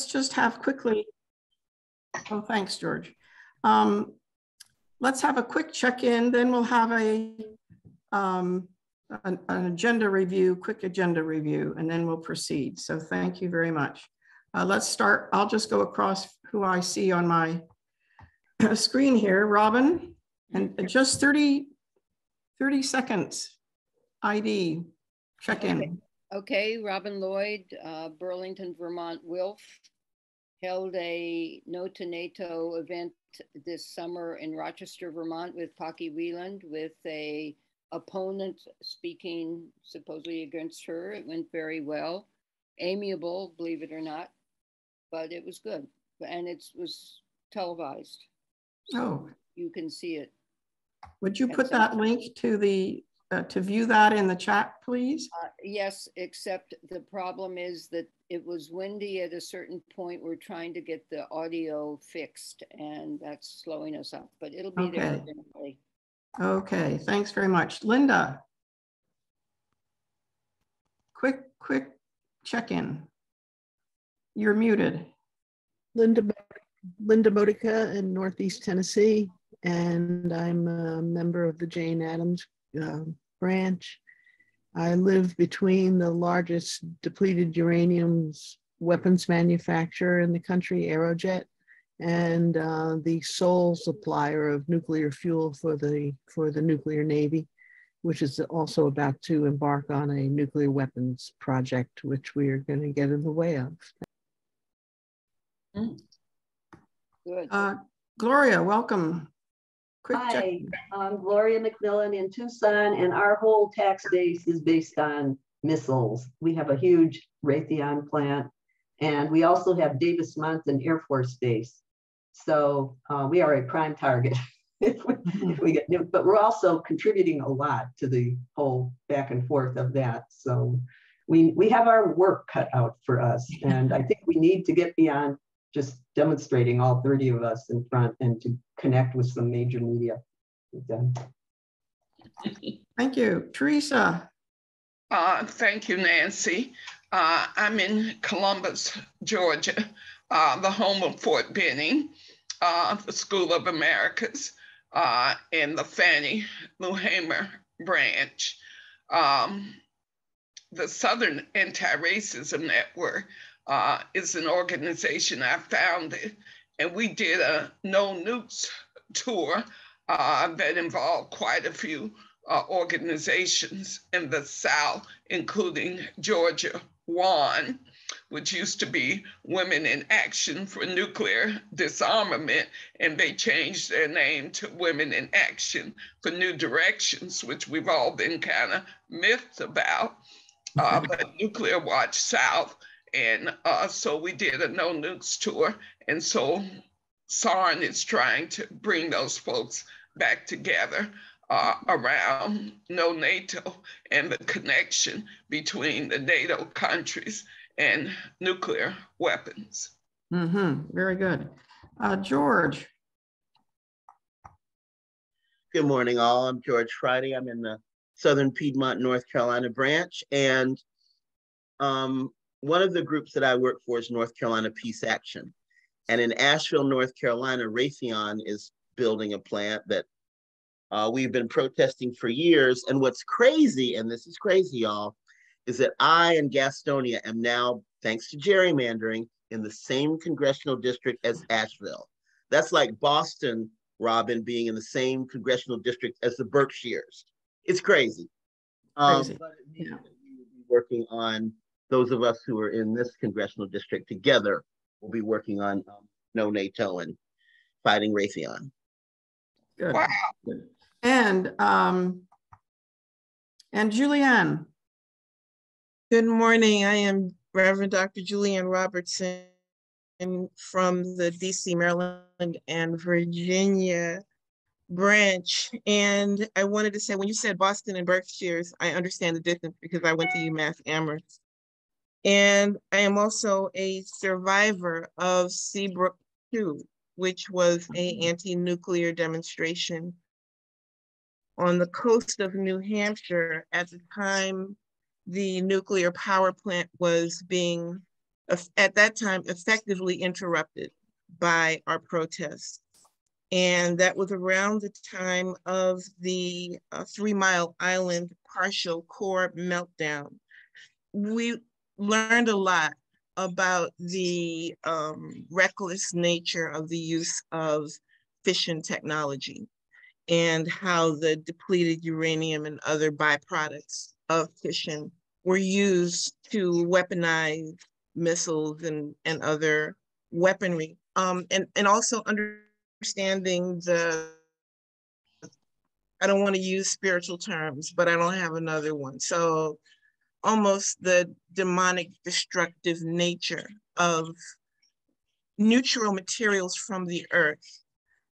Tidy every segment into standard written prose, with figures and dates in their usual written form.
just have quickly, oh, thanks, George. Let's have a quick check-in, then we'll have an agenda review, quick agenda review, and then we'll proceed. So thank you very much. Let's start. I'll just go across who I see on my screen here. Robin, and just 30 seconds ID check-in. Okay, Robin Lloyd, Burlington, Vermont, Wilf, held a No to NATO event this summer in Rochester, Vermont with Pocky Wieland, with a opponent speaking supposedly against her. It went very well. Amiable, believe it or not, but it was good. And it was televised. So you can see it. Would you put that link to the to view that in the chat, please? Yes, except the problem is that it was windy at a certain point. We're trying to get the audio fixed, and that's slowing us up, but it'll be there eventually. Okay, thanks very much. Linda, quick check-in. You're muted. Linda Modica in Northeast Tennessee, and I'm a member of the Jane Addams branch. I live between the largest depleted uranium weapons manufacturer in the country, Aerojet, and the sole supplier of nuclear fuel for the nuclear navy, which is also about to embark on a nuclear weapons project, which we are going to get in the way of. Good. Gloria, welcome. Hi, I'm Gloria McMillan in Tucson, and our whole tax base is based on missiles. We have a huge Raytheon plant, and we also have Davis-Monthan Air Force Base. So we are a prime target if we get new, but we're also contributing a lot to the whole back and forth of that. So we have our work cut out for us, and I think we need to get beyond just demonstrating, all 30 of us in front, and to connect with some major media. Thank you. Teresa. Thank you, Nancy. I'm in Columbus, Georgia, the home of Fort Benning, the School of Americas, and the Fannie Lou Hamer branch. The Southern Anti-Racism Network is an organization I founded, and we did a No Nukes tour that involved quite a few organizations in the South, including Georgia One, which used to be Women in Action for Nuclear Disarmament, and they changed their name to Women in Action for New Directions, which we've all been kind of miffed about, but Nuclear Watch South. And so we did a No Nukes tour. And so SARN is trying to bring those folks back together around No NATO and the connection between the NATO countries and nuclear weapons. Very good. George. Good morning, all. I'm George Friday. I'm in the Southern Piedmont, North Carolina branch. And one of the groups that I work for is North Carolina Peace Action. And in Asheville, North Carolina, Raytheon is building a plant that we've been protesting for years. And what's crazy, and this is crazy, y'all, is that I and Gastonia am now, thanks to gerrymandering, in the same congressional district as Asheville. That's like Boston, Robin, being in the same congressional district as the Berkshires. It's crazy. But it means that we will be working on, those of us who are in this congressional district together will be working on No NATO and fighting Raytheon. Good. Wow. And Julianne. Good morning. I am Reverend Dr. Julianne Robertson from the DC, Maryland, and Virginia branch. And I wanted to say, when you said Boston and Berkshires, I understand the difference because I went to UMass Amherst. And I am also a survivor of Seabrook 2, which was an anti-nuclear demonstration on the coast of New Hampshire at the time the nuclear power plant was being at that time effectively interrupted by our protests. And that was around the time of the 3 Mile Island partial core meltdown. We learned a lot about the reckless nature of the use of fission technology and how the depleted uranium and other byproducts of fission were used to weaponize missiles and other weaponry. And also understanding I don't want to use spiritual terms, but I don't have another one. So almost the demonic destructive nature of neutral materials from the earth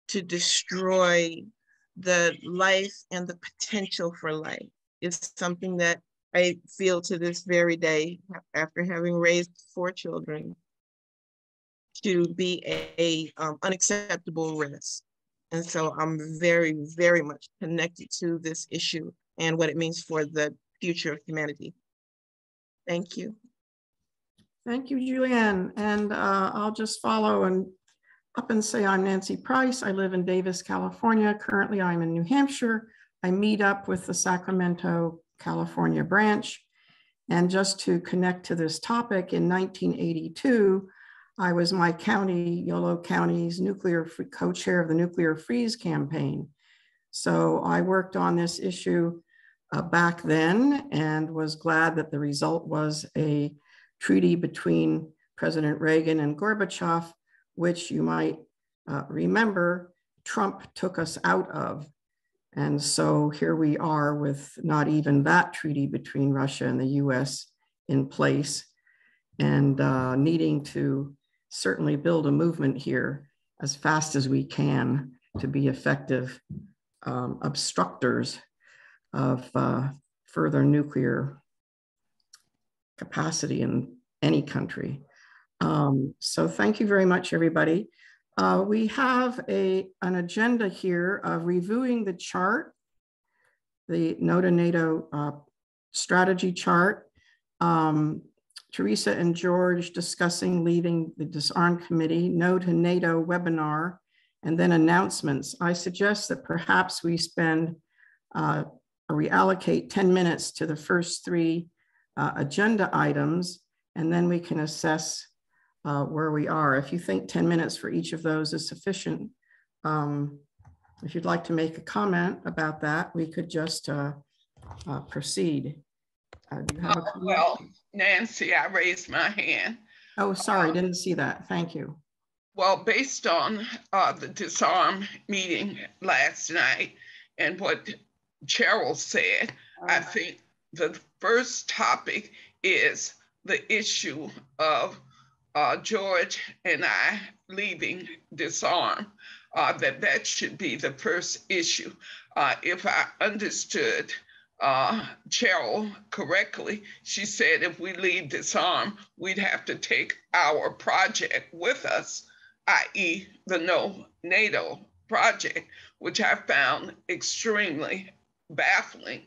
to destroy the life and the potential for life is something that I feel to this very day, after having raised 4 children, to be a unacceptable risk. And so I'm very, very much connected to this issue and what it means for the future of humanity. Thank you. Thank you, Julianne. And I'll just follow and up and say I'm Nancy Price. I live in Davis, California. Currently, I'm in New Hampshire. I meet up with the Sacramento, California branch. And just to connect to this topic, in 1982, I was my county, Yolo County's co-chair of the Nuclear Freeze campaign. So I worked on this issue back then and was glad that the result was a treaty between President Reagan and Gorbachev, which you might remember Trump took us out of. And so here we are with not even that treaty between Russia and the US in place, and needing to certainly build a movement here as fast as we can to be effective obstructors of further nuclear capacity in any country. So thank you very much, everybody. We have an agenda here of reviewing the chart, the NATO strategy chart. Teresa and George discussing leading the Disarm Committee, No to NATO webinar, and then announcements. I suggest that perhaps we spend we allocate 10 minutes to the first 3 agenda items, and then we can assess where we are. If you think 10 minutes for each of those is sufficient, if you'd like to make a comment about that, we could just proceed. Do you have a comment? Well, Nancy, I raised my hand. Oh, sorry, didn't see that. Thank you. Well, based on the Disarm meeting last night and what Cheryl said, I think the first topic is the issue of George and I leaving Disarm, that should be the first issue. If I understood Cheryl correctly, she said if we leave Disarm, we'd have to take our project with us, i.e. the No NATO project, which I found extremely baffling.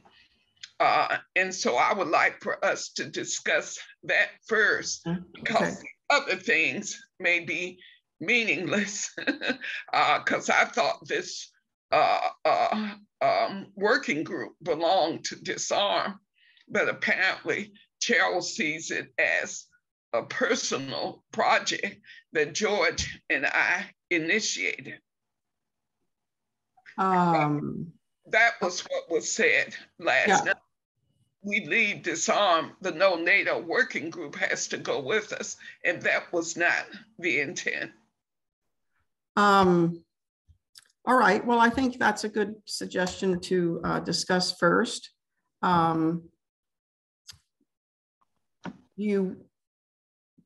And so I would like for us to discuss that first, because other things may be meaningless, because I thought this working group belonged to Disarm, but apparently Cheryl sees it as a personal project that George and I initiated. That was what was said last night. We leave Disarm, the No NATO working group has to go with us, and that was not the intent. All right, well, I think that's a good suggestion to discuss first. Do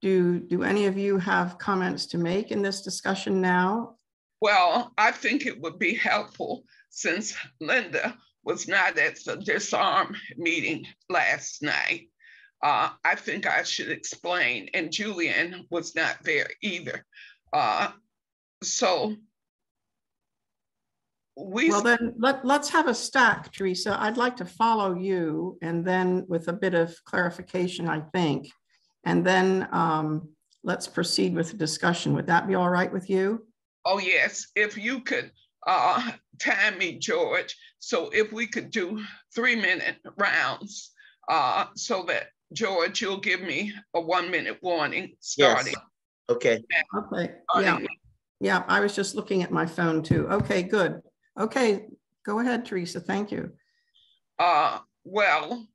any of you have comments to make in this discussion now? Well, I think it would be helpful, since Linda was not at the Disarm meeting last night. I think I should explain, and Julianne was not there either. Well, then let's have a stack, Teresa. I'd like to follow you, and then with a bit of clarification, I think, and then let's proceed with the discussion. Would that be all right with you? Oh, yes. If you could time me, George, so if we could do 3-minute rounds so that, George, you'll give me a 1-minute warning starting. Yes. Okay. Okay. Yeah. Yeah. I was just looking at my phone too. Okay, good. Okay. Go ahead, Teresa. Thank you. Well,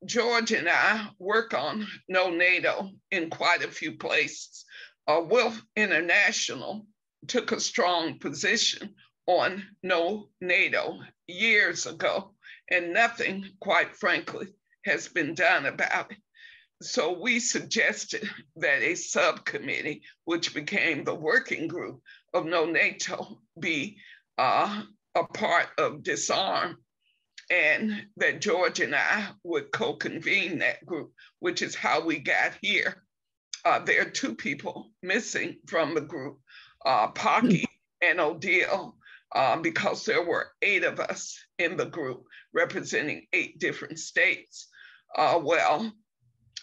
George and I work on No NATO in quite a few places. Wilf International took a strong position on No NATO years ago, and nothing, quite frankly, has been done about it. So we suggested that a subcommittee, which became the working group of No NATO, be a part of Disarm, and that George and I would co-convene that group, which is how we got here. There are 2 people missing from the group, Pocky and Odile, because there were 8 of us in the group representing 8 different states. Well,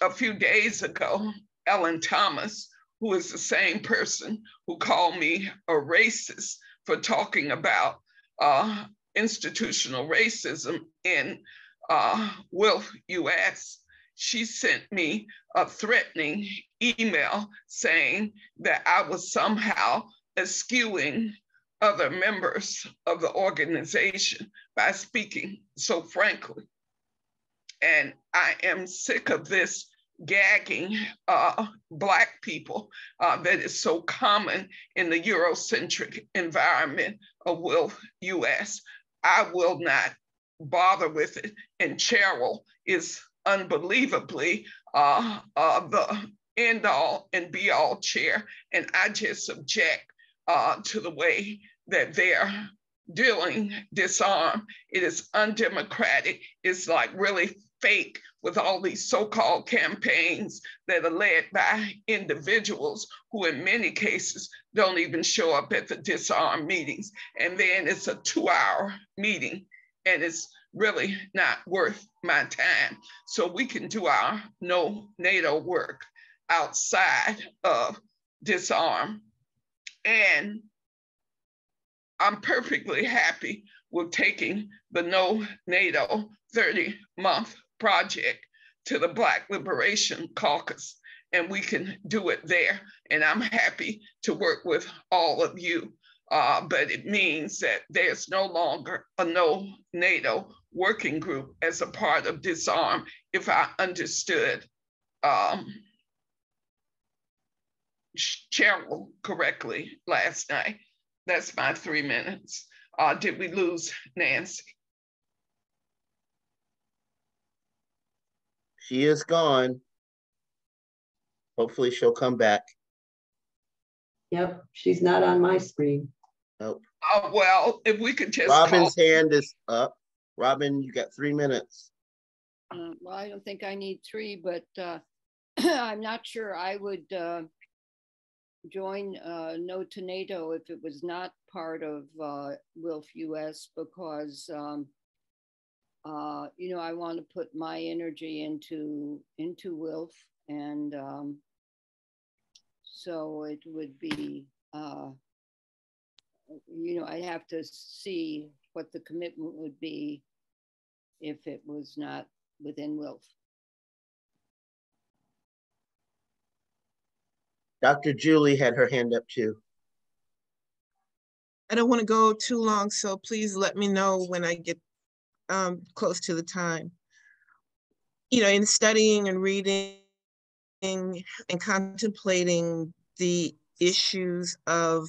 a few days ago, Ellen Thomas, who is the same person who called me a racist for talking about institutional racism in Wilf US, she sent me a threatening email saying that I was somehow eschewing other members of the organization by speaking so frankly. And I am sick of this gagging Black people that is so common in the Eurocentric environment of Wilf US. I will not bother with it. And Cheryl is unbelievably the end all and be all chair. And I just object to the way that they're doing Disarm. It is undemocratic. It's like really fake with all these so-called campaigns that are led by individuals who in many cases don't even show up at the Disarm meetings. And then it's a 2-hour meeting and it's really not worth my time. So we can do our No NATO work outside of Disarm. And I'm perfectly happy with taking the No NATO 30-month project to the Black Liberation Caucus, and we can do it there. And I'm happy to work with all of you, but it means that there's no longer a No NATO working group as a part of Disarm, if I understood Cheryl correctly last night. That's my 3 minutes. Did we lose Nancy? She is gone. Hopefully she'll come back. Yep, she's not on my screen. Nope. Well, if we could just Robin's hand is up. Robin, you got 3 minutes. Well, I don't think I need 3, but I'm not sure I would join No to NATO if it was not part of Wilf US, because you know, I want to put my energy into Wilf, and so it would be you know, I'd have to see what the commitment would be if it was not within Wilf. Dr. Julie had her hand up too. I don't want to go too long, so please let me know when I get close to the time. You know, in studying and reading and contemplating the issues of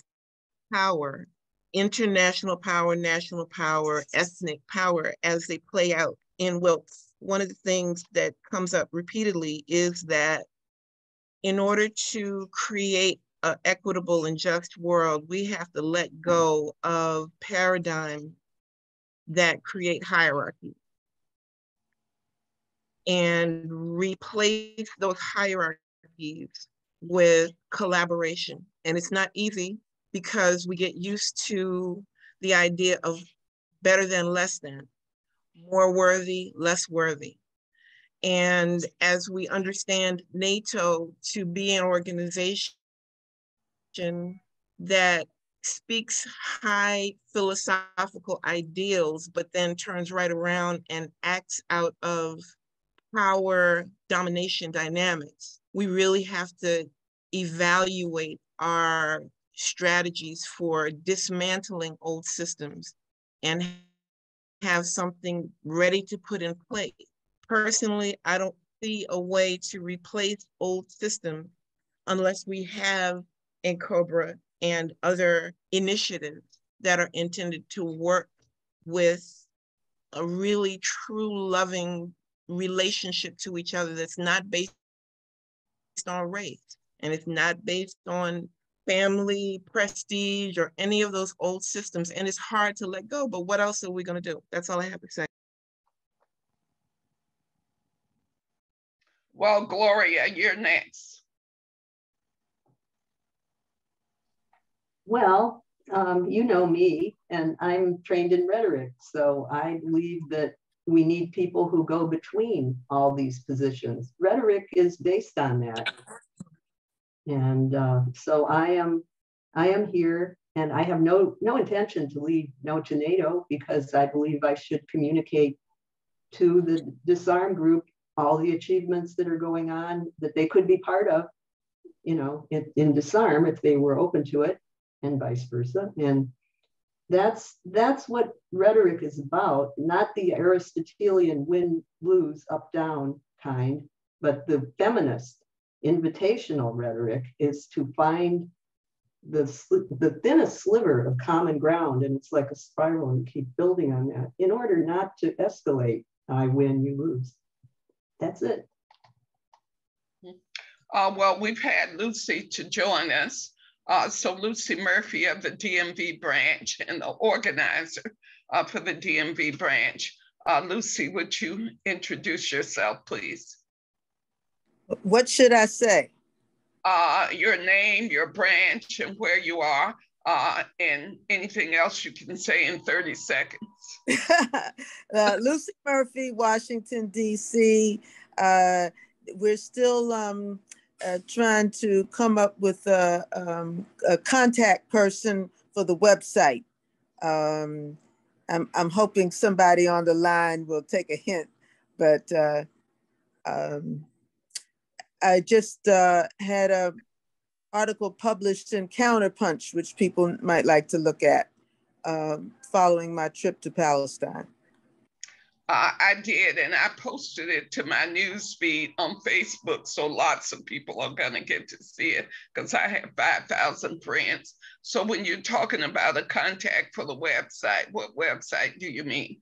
power, international power, national power, ethnic power, as they play out in Wilf, one of the things that comes up repeatedly is that in order to create an equitable and just world, we have to let go of paradigms that create hierarchy and replace those hierarchies with collaboration. And it's not easy because we get used to the idea of better than, less than, more worthy, less worthy. And as we understand NATO to be an organization that speaks high philosophical ideals, but then turns right around and acts out of power domination dynamics, we really have to evaluate our strategies for dismantling old systems and have something ready to put in place. Personally, I don't see a way to replace old systems unless we have NCOBRA and other initiatives that are intended to work with a really true loving relationship to each other that's not based on race, and it's not based on family, prestige, or any of those old systems. And it's hard to let go, but what else are we going to do? That's all I have to say. Well, Gloria, you're next. Well, you know me, and I'm trained in rhetoric. So I believe that we need people who go between all these positions. Rhetoric is based on that. And so I am here, and I have no intention to lead No to NATO, because I believe I should communicate to the Disarm group all the achievements that are going on that they could be part of, you know, in Disarm if they were open to it, and vice versa. And that's what rhetoric is about, not the Aristotelian win, lose, up, down kind, but the feminist invitational rhetoric is to find the thinnest sliver of common ground, and it's like a spiral, and keep building on that in order not to escalate. I win, you lose. That's it. Well, we've had Lucy to join us. So Lucy Murphy of the DMV branch and the organizer for the DMV branch. Lucy, would you introduce yourself, please? What should I say? Your name, your branch, and where you are, and anything else you can say in 30 seconds. Lucy Murphy, Washington, D.C. We're still trying to come up with a contact person for the website. I'm hoping somebody on the line will take a hint, but I just had an article published in Counterpunch, which people might like to look at, following my trip to Palestine. I did, and I posted it to my news feed on Facebook, so lots of people are going to get to see it because I have 5,000 friends. So when you're talking about a contact for the website, what website do you mean?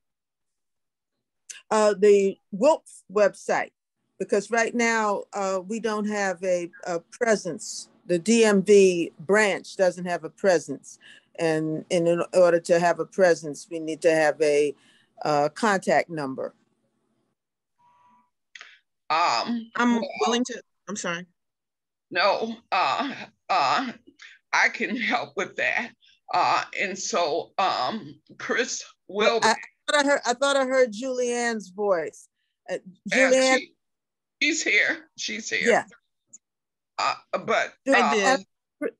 The WILF website, because right now we don't have a presence. The DMV branch doesn't have a presence. And in order to have a presence, we need to have a contact number. I'm willing to, I'm sorry. No, I can help with that. And so Chris will. I thought I heard Julianne's voice. Julianne. She's here. She's here. Yeah. But I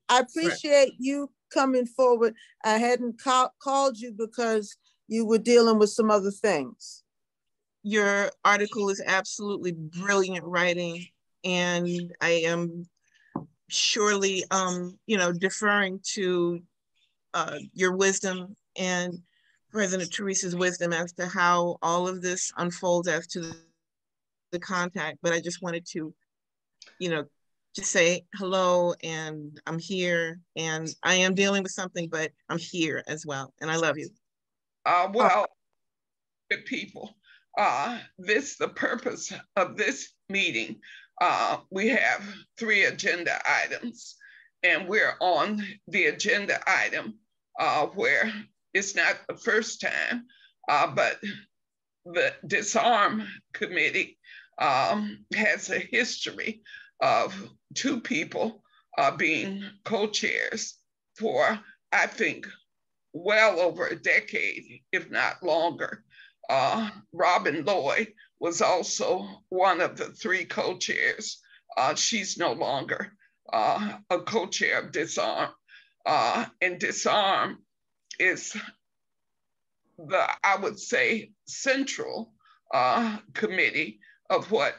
appreciate you coming forward. I hadn't called you because you were dealing with some other things. Your article is absolutely brilliant writing, and I am surely, deferring to your wisdom and President Teresa's wisdom as to how all of this unfolds as to the contact. But I just wanted to, just say hello, and I'm here, and I am dealing with something, but I'm here as well, and I love you. Well, good people, the purpose of this meeting, we have 3 agenda items, and we're on the agenda item where it's not the first time, but the Disarm Committee has a history of 2 people being co-chairs for, I think, well over a decade, if not longer. Robin Lloyd was also one of the 3 co-chairs. She's no longer a co-chair of Disarm. And Disarm is I would say, central committee of what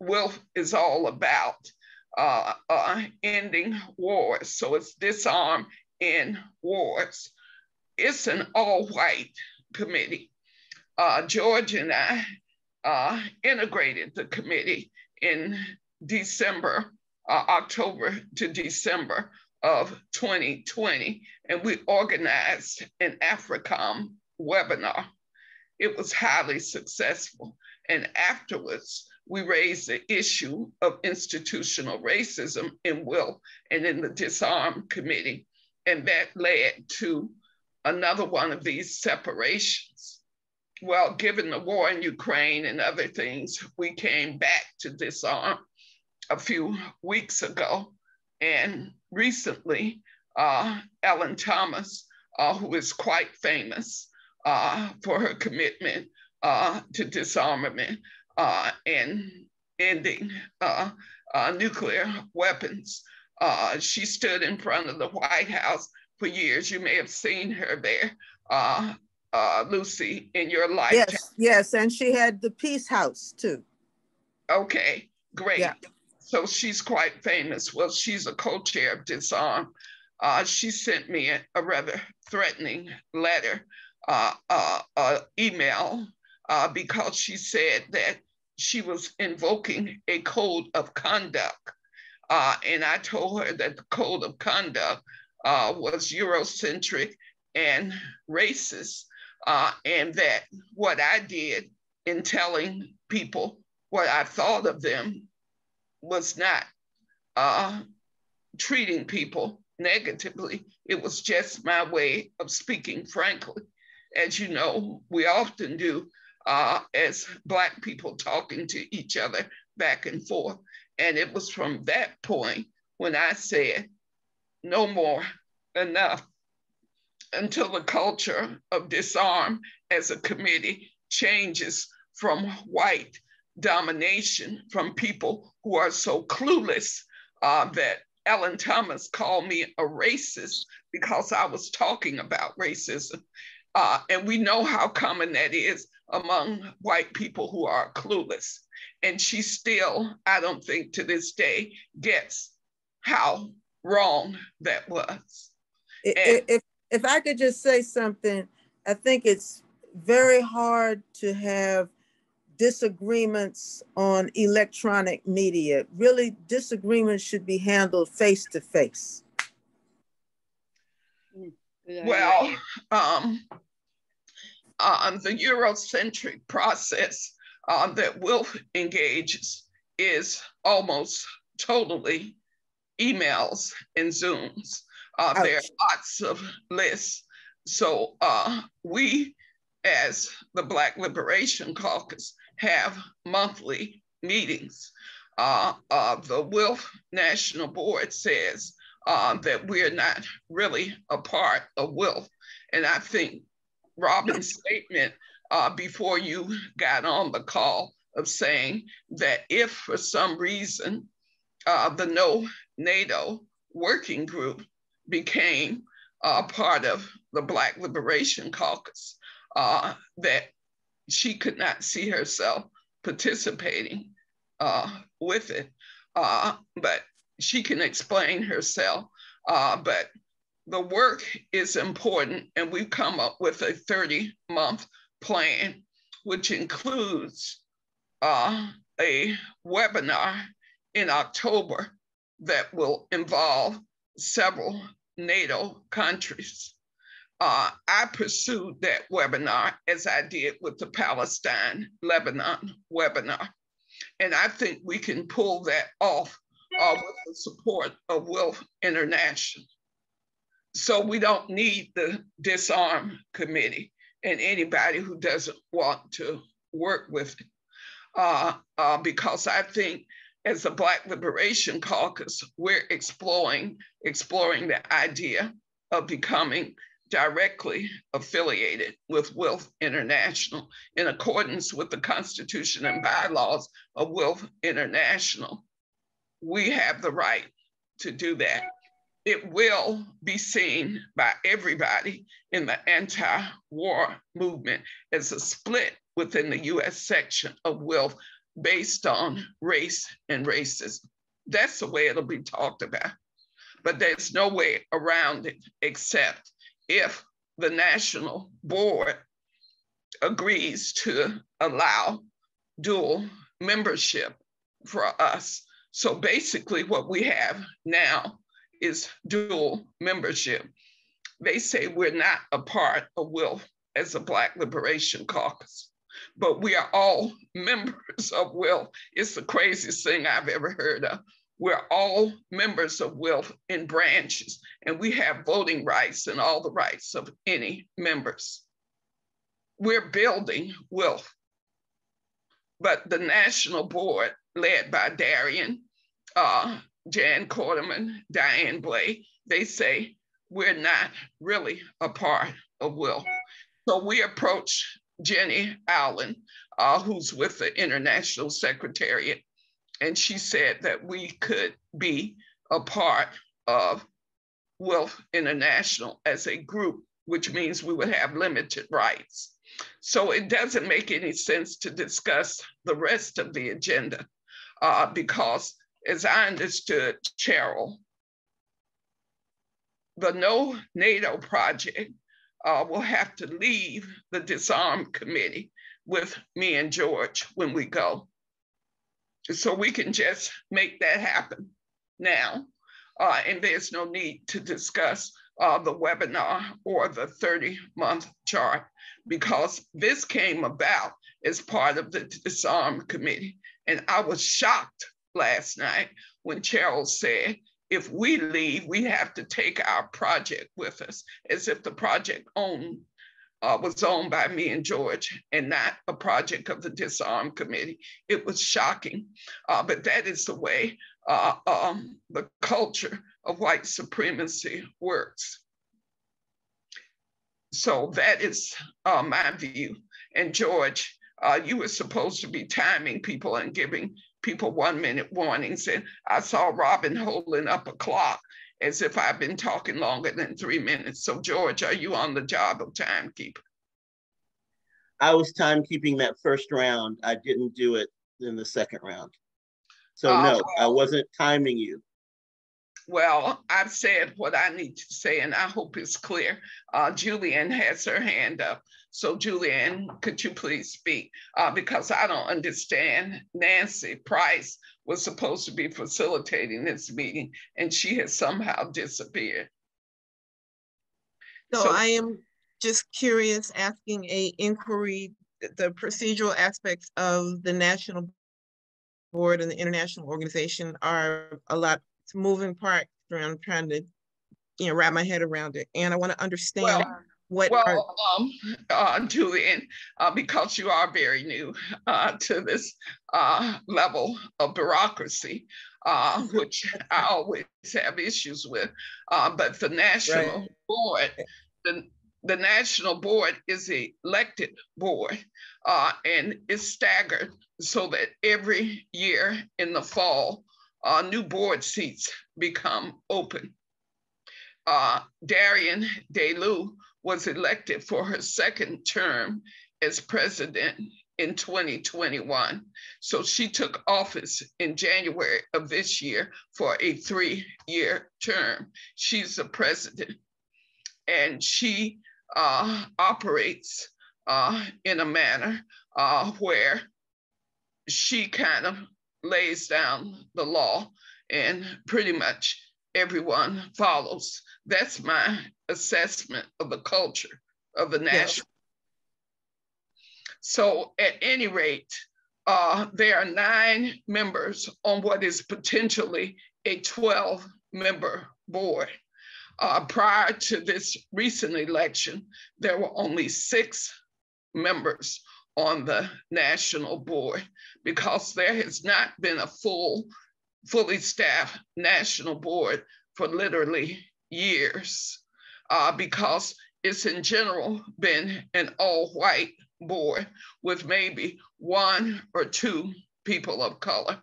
WILF is all about, ending wars. So it's Disarm in Wars. It's an all-white committee. George and I integrated the committee in October to December of 2020, and we organized an AFRICOM webinar. It was highly successful. And afterwards, we raised the issue of institutional racism in WILF and in the Disarm Committee. And that led to another one of these separations. Well, given the war in Ukraine and other things, we came back to Disarm a few weeks ago. And recently, Ellen Thomas, who is quite famous for her commitment to disarmament and ending nuclear weapons. She stood in front of the White House for years. You may have seen her there, Lucy, in your lifetime. Yes, yes, and she had the Peace House too. Okay, great. Yeah. So she's quite famous. Well, she's a co-chair of Disarm. She sent me a rather threatening letter, email, because she said that she was invoking a code of conduct. And I told her that the code of conduct was Eurocentric and racist, and that what I did in telling people what I thought of them was not treating people negatively. It was just my way of speaking frankly. As you know, we often do as Black people talking to each other back and forth. And it was from that point when I said, no more, enough, until the culture of Disarm as a committee changes from white domination, from people who are so clueless that Ellen Thomas called me a racist because I was talking about racism. And we know how common that is among white people who are clueless. And she still, I don't think to this day, gets how wrong that was. If I could just say something, I think it's very hard to have disagreements on electronic media. Really, disagreements should be handled face to face. Well, the Eurocentric process that WILF engages is almost totally emails and Zooms. There are lots of lists. So we, as the Black Liberation Caucus, have monthly meetings. The WILF National Board says that we're not really a part of WILF. And I think Robin's statement before you got on the call of saying that if for some reason the NATO working group became part of the Black Liberation Caucus, that she could not see herself participating with it. But she can explain herself. But the work is important, and we've come up with a 30-month plan, which includes a webinar in October that will involve several NATO countries. I pursued that webinar as I did with the Palestine-Lebanon webinar. And I think we can pull that off with the support of WILF International. So we don't need the Disarm Committee and anybody who doesn't want to work with it. Because I think as the Black Liberation Caucus, we're exploring the idea of becoming directly affiliated with WILF International in accordance with the Constitution and bylaws of WILF International. We have the right to do that. It will be seen by everybody in the anti-war movement as a split within the US section of WILF based on race and racism. That's the way it'll be talked about. But there's no way around it except if the national board agrees to allow dual membership for us. So basically what we have now is dual membership. They say we're not a part of WILF as a Black Liberation Caucus, but we are all members of WILF. It's the craziest thing I've ever heard of. We're all members of WILF in branches, and we have voting rights and all the rights of any members. We're building WILF, but the national board led by Darian, Jan Quarterman, Diane Blay, they say we're not really a part of WILF. So we approached Jenny Allen, who's with the International Secretariat, and she said that we could be a part of WILF International as a group, which means we would have limited rights. So it doesn't make any sense to discuss the rest of the agenda because, as I understood Cheryl, the No NATO project will have to leave the Disarm Committee with me and George when we go. So we can just make that happen now. And there's no need to discuss the webinar or the 30-month chart because this came about as part of the Disarm Committee. And I was shocked last night when Cheryl said, if we leave, we have to take our project with us, as if the project was owned by me and George and not a project of the Disarm Committee. It was shocking, but that is the way the culture of white supremacy works. So that is my view. And George, you were supposed to be timing people and giving people 1-minute warnings. And I saw Robin holding up a clock as if I've been talking longer than 3 minutes. So George, are you on the job of timekeeper? I was timekeeping that first round. I didn't do it in the second round. So no, I wasn't timing you. Well, I've said what I need to say, and I hope it's clear. Julianne has her hand up. So Julianne, could you please speak? Because I don't understand. Nancy Price was supposed to be facilitating this meeting, and she has somehow disappeared. So I am just curious, asking a inquiry, the procedural aspects of the national board and the international organization are a lot moving parts around trying to, wrap my head around it. And I want to understand Julian, because you are very new to this level of bureaucracy, which I always have issues with, but the national board, the national board is an elected board and is staggered so that every year in the fall, new board seats become open. Darian DeLu was elected for her second term as president in 2021. So she took office in January of this year for a 3-year term. She's the president, and she operates in a manner where she kind of lays down the law and pretty much everyone follows. That's my assessment of the culture of the national. So at any rate, there are 9 members on what is potentially a 12-member board. Prior to this recent election, there were only 6 members on the national board because there has not been a fully staffed national board for literally years because it's in general been an all-white board with maybe 1 or 2 people of color.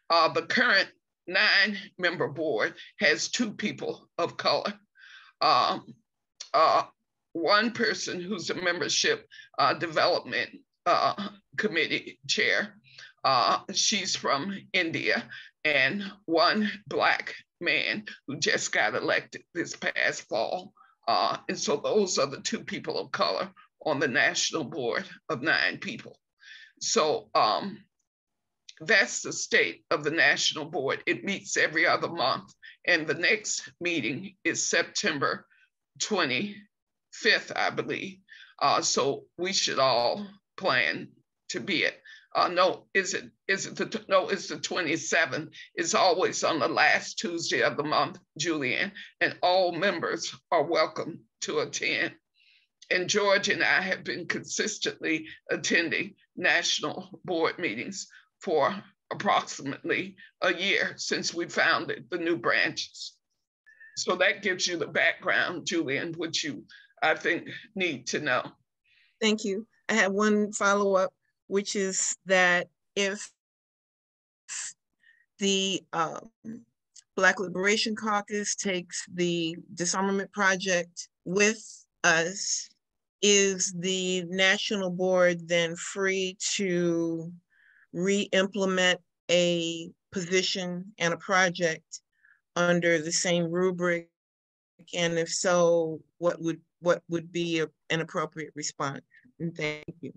The current 9-member board has 2 people of color. One person who's a membership development committee chair. She's from India, and one Black man who just got elected this past fall. And so those are the 2 people of color on the national board of 9 people. So that's the state of the national board. It meets every other month, and the next meeting is September 25th, I believe. So we should all plan to be it. No, it's the 27th. It's always on the last Tuesday of the month, Julian, and all members are welcome to attend. And George and I have been consistently attending national board meetings for approximately a year since we founded the new branches. So that gives you the background, Julian, which you, I think, need to know. Thank you. I have one follow-up, which is that if the Black Liberation Caucus takes the disarmament project with us, is the national board then free to re-implement a position and a project under the same rubric? And if so, what would be an appropriate response? And thank you.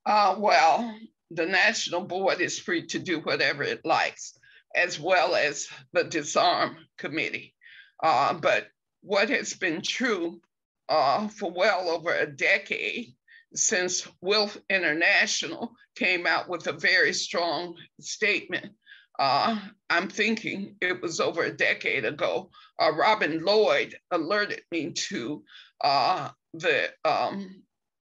Well, the national board is free to do whatever it likes, as well as the disarm committee. But what has been true for well over a decade, since WILF International came out with a very strong statement, I'm thinking it was over a decade ago, Robin Lloyd alerted me to the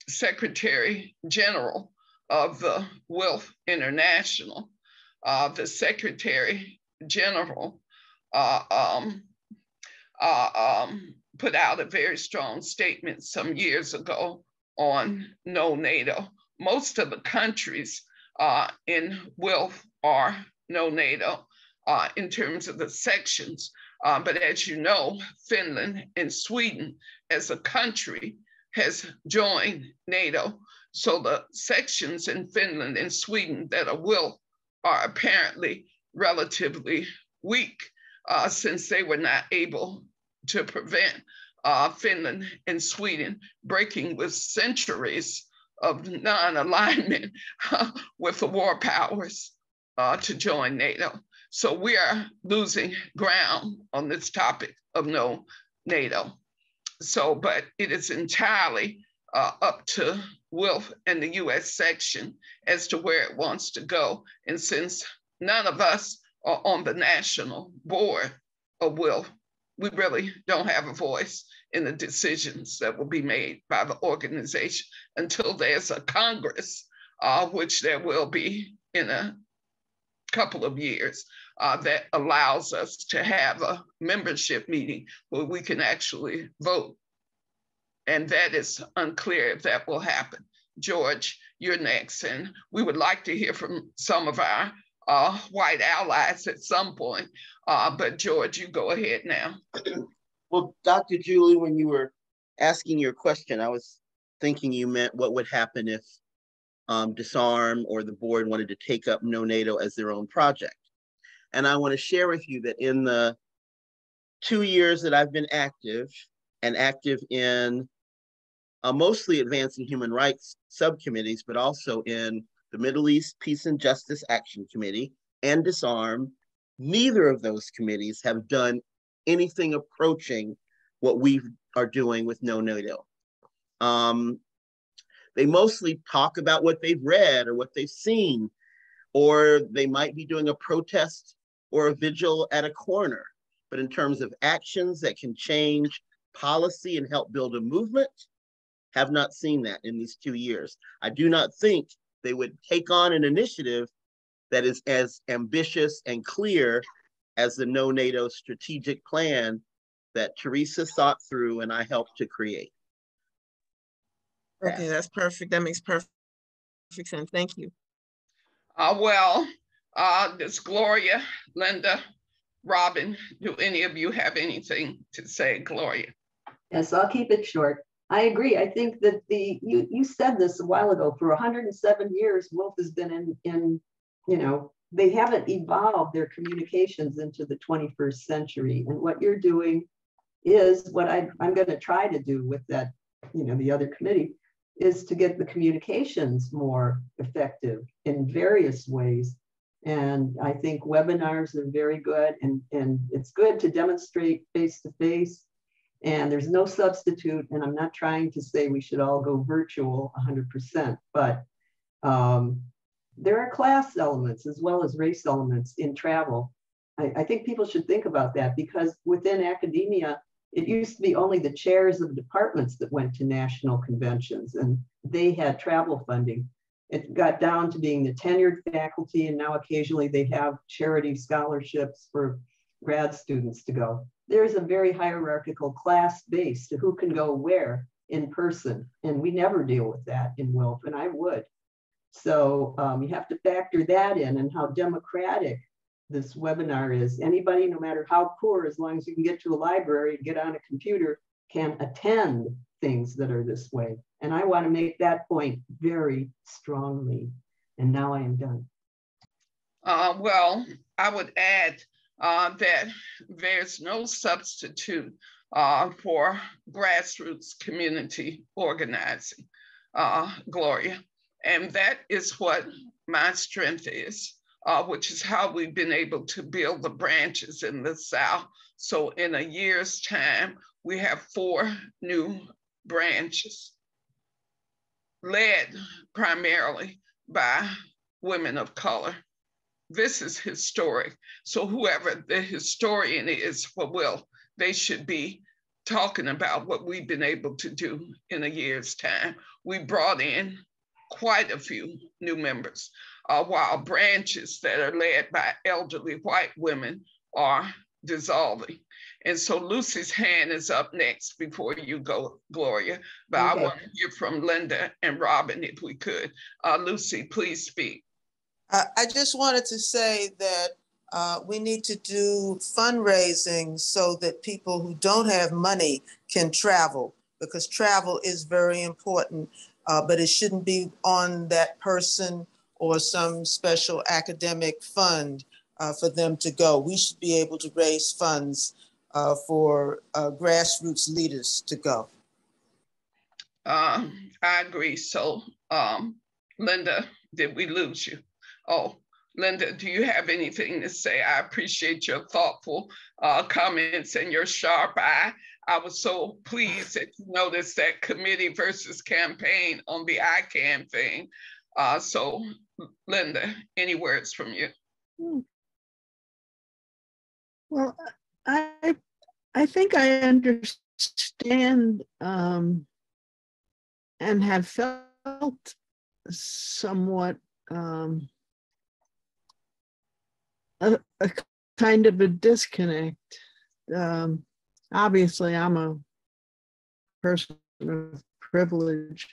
Secretary General of the WILF International. The Secretary General put out a very strong statement some years ago on no NATO. Most of the countries in WILF are no NATO in terms of the sections. But as you know, Finland and Sweden as a country has joined NATO. So the sections in Finland and Sweden that are WILF are apparently relatively weak since they were not able to prevent Finland and Sweden breaking with centuries of non-alignment with the war powers to join NATO. So we are losing ground on this topic of no NATO. So, but it is entirely up to WILF and the US section as to where it wants to go. And since none of us are on the national board of WILF, we really don't have a voice in the decisions that will be made by the organization until there's a Congress, which there will be in a couple of years, that allows us to have a membership meeting where we can actually vote. And that is unclear if that will happen. George, you're next, and we would like to hear from some of our white allies at some point, but George, you go ahead now. Well, Dr. Julie, when you were asking your question, I was thinking you meant what would happen if Disarm or the board wanted to take up No NATO as their own project. And I want to share with you that in the 2 years that I've been active, and active in mostly advancing human rights subcommittees, but also in the Middle East Peace and Justice Action Committee and Disarm, neither of those committees have done anything approaching what we are doing with No NATO. They mostly talk about what they've read or what they've seen, or they might be doing a protest or a vigil at a corner. But in terms of actions that can change policy and help build a movement, have not seen that in these 2 years. I do not think they would take on an initiative that is as ambitious and clear as the No NATO strategic plan that Teresa thought through and I helped to create. Okay, that's perfect. That makes perfect sense. Thank you. Does Gloria, Linda, Robin, do any of you have anything to say, Gloria? Yes, I'll keep it short. I agree. I think that you said this a while ago, for 107 years, Wolf has been in, they haven't evolved their communications into the 21st century. And what you're doing is what I'm going to try to do with that, the other committee, is to get the communications more effective in various ways. And I think webinars are very good, and it's good to demonstrate face-to-face, and there's no substitute. And I'm not trying to say we should all go virtual 100%, but there are class elements as well as race elements in travel. I think people should think about that, because within academia, it used to be only the chairs of departments that went to national conventions, and they had travel funding. It got down to being the tenured faculty, and now occasionally they have charity scholarships for grad students to go. There's a very hierarchical class base to who can go where in person, and we never deal with that in WILF, and I would. So you have to factor that in, and how democratic this webinar is. Anybody, no matter how poor, as long as you can get to a library and get on a computer, can attend things that are this way. And I want to make that point very strongly. And now I am done. Well, I would add that there's no substitute for grassroots community organizing, Gloria. And that is what my strength is. Which is how we've been able to build the branches in the South. So in a year's time, we have 4 new branches, led primarily by women of color. This is historic. So whoever the historian is for WILF, they should be talking about what we've been able to do in a year's time. We brought in quite a few new members, while branches that are led by elderly white women are dissolving. And so Lucy's hand is up next before you go, Gloria, but okay. I want to hear from Linda and Robin if we could. Lucy, please speak. I just wanted to say that we need to do fundraising so that people who don't have money can travel, because travel is very important. But it shouldn't be on that person or some special academic fund for them to go. We should be able to raise funds for grassroots leaders to go. I agree. So, Linda, did we lose you? Oh, Linda, do you have anything to say? I appreciate your thoughtful comments and your sharp eye. I was so pleased that you noticed that committee versus campaign on the ICANN thing. So, Linda, any words from you? Well, I think I understand and have felt somewhat a kind of a disconnect. Obviously, I'm a person of privilege,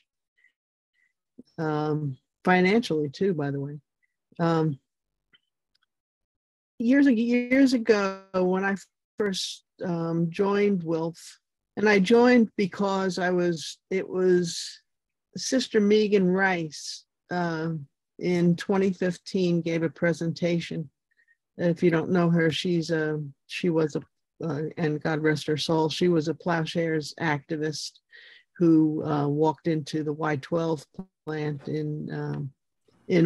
financially too, by the way. Years ago, when I first joined WILF, and I joined because it was Sister Megan Rice in 2015 gave a presentation. If you don't know her, she was a and God rest her soul, she was a Plowshares activist who walked into the Y12 plant in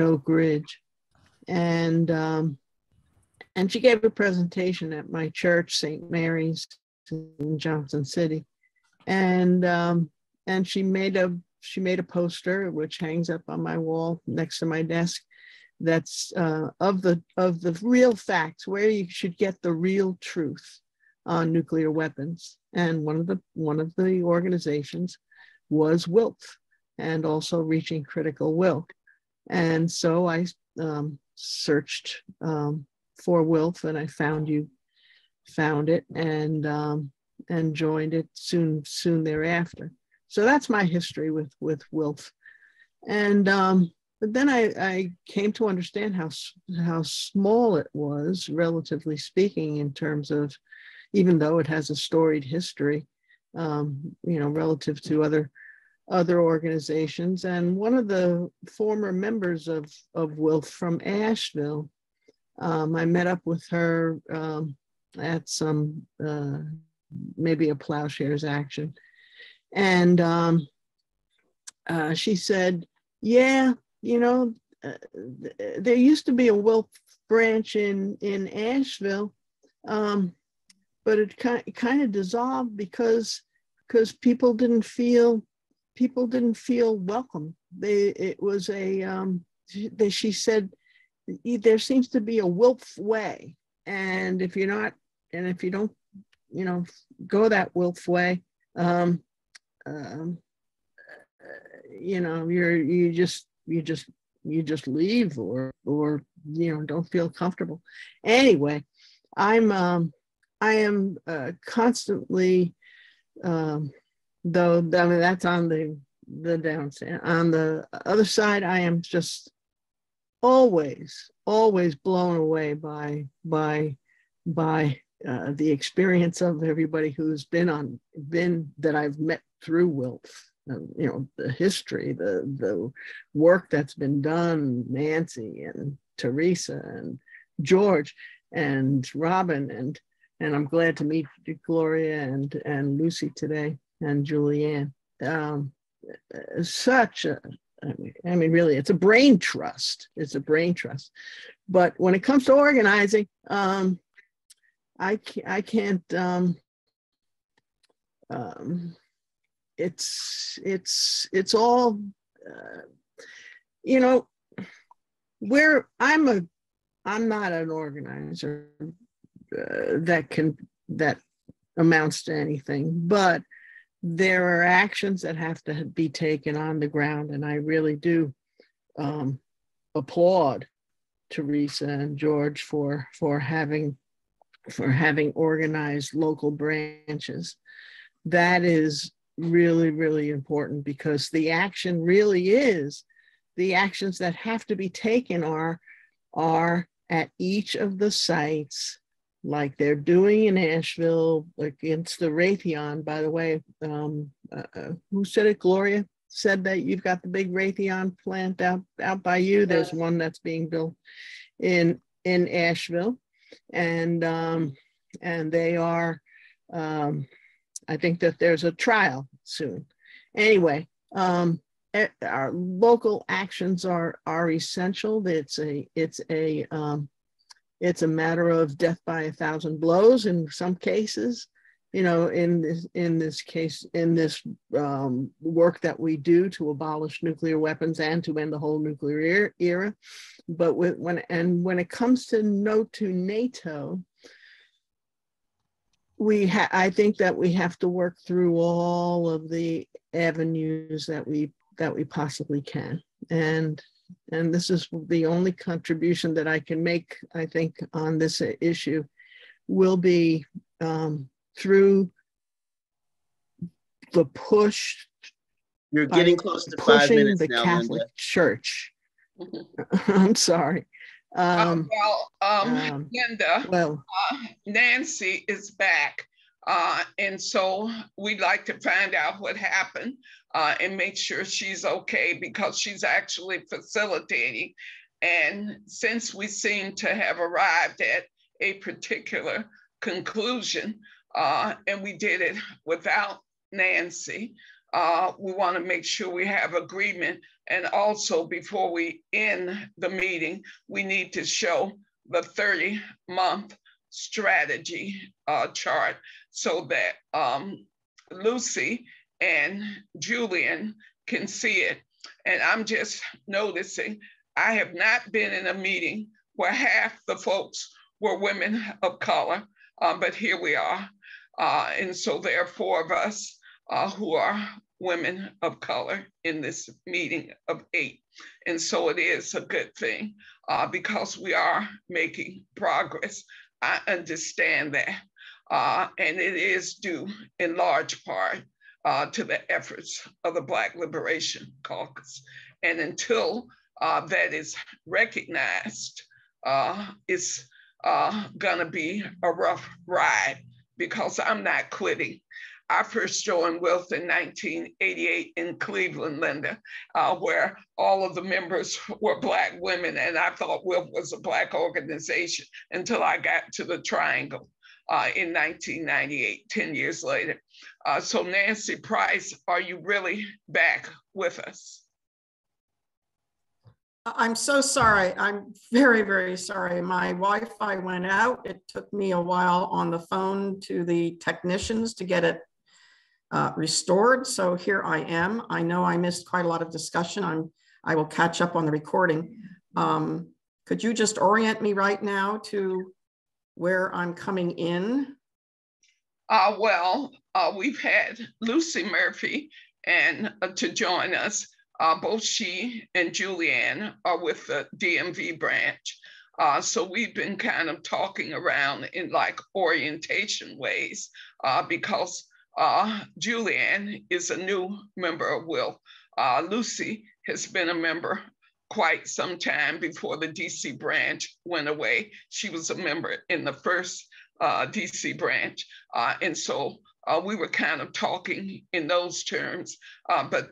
Oak Ridge, and she gave a presentation at my church, St. Mary's in Johnson City, and she made a poster which hangs up on my wall next to my desk. That's of the real facts, where you should get the real truth on nuclear weapons. And one of the organizations was WILF, and also Reaching Critical Will. And so I searched for WILF, and I found it, and joined it soon thereafter. So that's my history with WILF. And but then I came to understand how small it was, relatively speaking, in terms of, even though it has a storied history, relative to other organizations. And one of the former members of WILF from Asheville, I met up with her at some maybe a Plowshares action, and she said, "Yeah, there used to be a WILF branch in Asheville, but it kind of dissolved because people didn't feel welcome. She said, there seems to be a WILF way, and if you don't go that WILF way, you just leave or don't feel comfortable." Anyway, I am constantly, though, I mean, that's on the downside. On the other side, I am just always blown away by the experience of everybody who's been that I've met through WILF. The history, the work that's been done, Nancy and Teresa and George and Robin, and I'm glad to meet Gloria and Lucy today, and Julianne. Really, it's a brain trust. But when it comes to organizing, I can't. It's all, where I'm not an organizer that amounts to anything, but there are actions that have to be taken on the ground, and I really do applaud Teresa and George for having organized local branches. That is really, really important, because the action really is, the actions that have to be taken are at each of the sites, like they're doing in Asheville against the Raytheon. By the way, who said it? Gloria said that you've got the big Raytheon plant out by you. Yes. There's one that's being built in Asheville, and they are, I think that there's a trial soon. Anyway, our local actions are essential. It's a matter of death by 1,000 blows in some cases. In this work that we do to abolish nuclear weapons and to end the whole nuclear era. But when it comes to NATO, I think that we have to work through all of the avenues that we possibly can, and this is the only contribution that I can make, I think, on this issue, will be through the push. You're getting close to 5 minutes the now, Catholic Linda. Church. I'm sorry. Linda, Nancy is back. And so we'd like to find out what happened and make sure she's okay, because she's actually facilitating. And since we seem to have arrived at a particular conclusion, and we did it without Nancy, we want to make sure we have agreement. And also, before we end the meeting, we need to show the 30-month strategy chart so that Lucy and Julian can see it. And I'm just noticing, I have not been in a meeting where half the folks were women of color, but here we are. And so there are 4 of us who are women of color in this meeting of 8. And so it is a good thing because we are making progress. I understand that. and it is due in large part to the efforts of the Black Liberation Caucus. And until that is recognized, it's gonna be a rough ride, because I'm not quitting. I first joined WILF in 1988 in Cleveland, Linda, where all of the members were Black women, and I thought WILF was a Black organization until I got to the Triangle in 1998, 10 years later. So Nancy Price, are you really back with us? I'm so sorry. I'm very, very sorry. My Wi-Fi went out. It took me a while on the phone to the technicians to get it restored. So here I am. I know I missed quite a lot of discussion. I will catch up on the recording. Could you just orient me right now to where I'm coming in? We've had Lucy Murphy and to join us. Both she and Julianne are with the DMV branch. So we've been kind of talking around in like orientation ways because Julianne is a new member of WILF. Lucy has been a member quite some time before the DC branch went away. She was a member in the first DC branch. And so we were kind of talking in those terms, but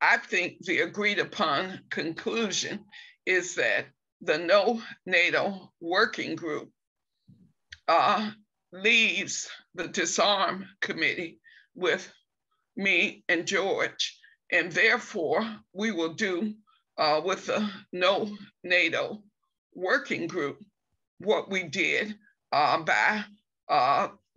I think the agreed upon conclusion is that the No NATO working group leaves the Disarm Committee with me and George, and therefore we will do with the No NATO working group what we did by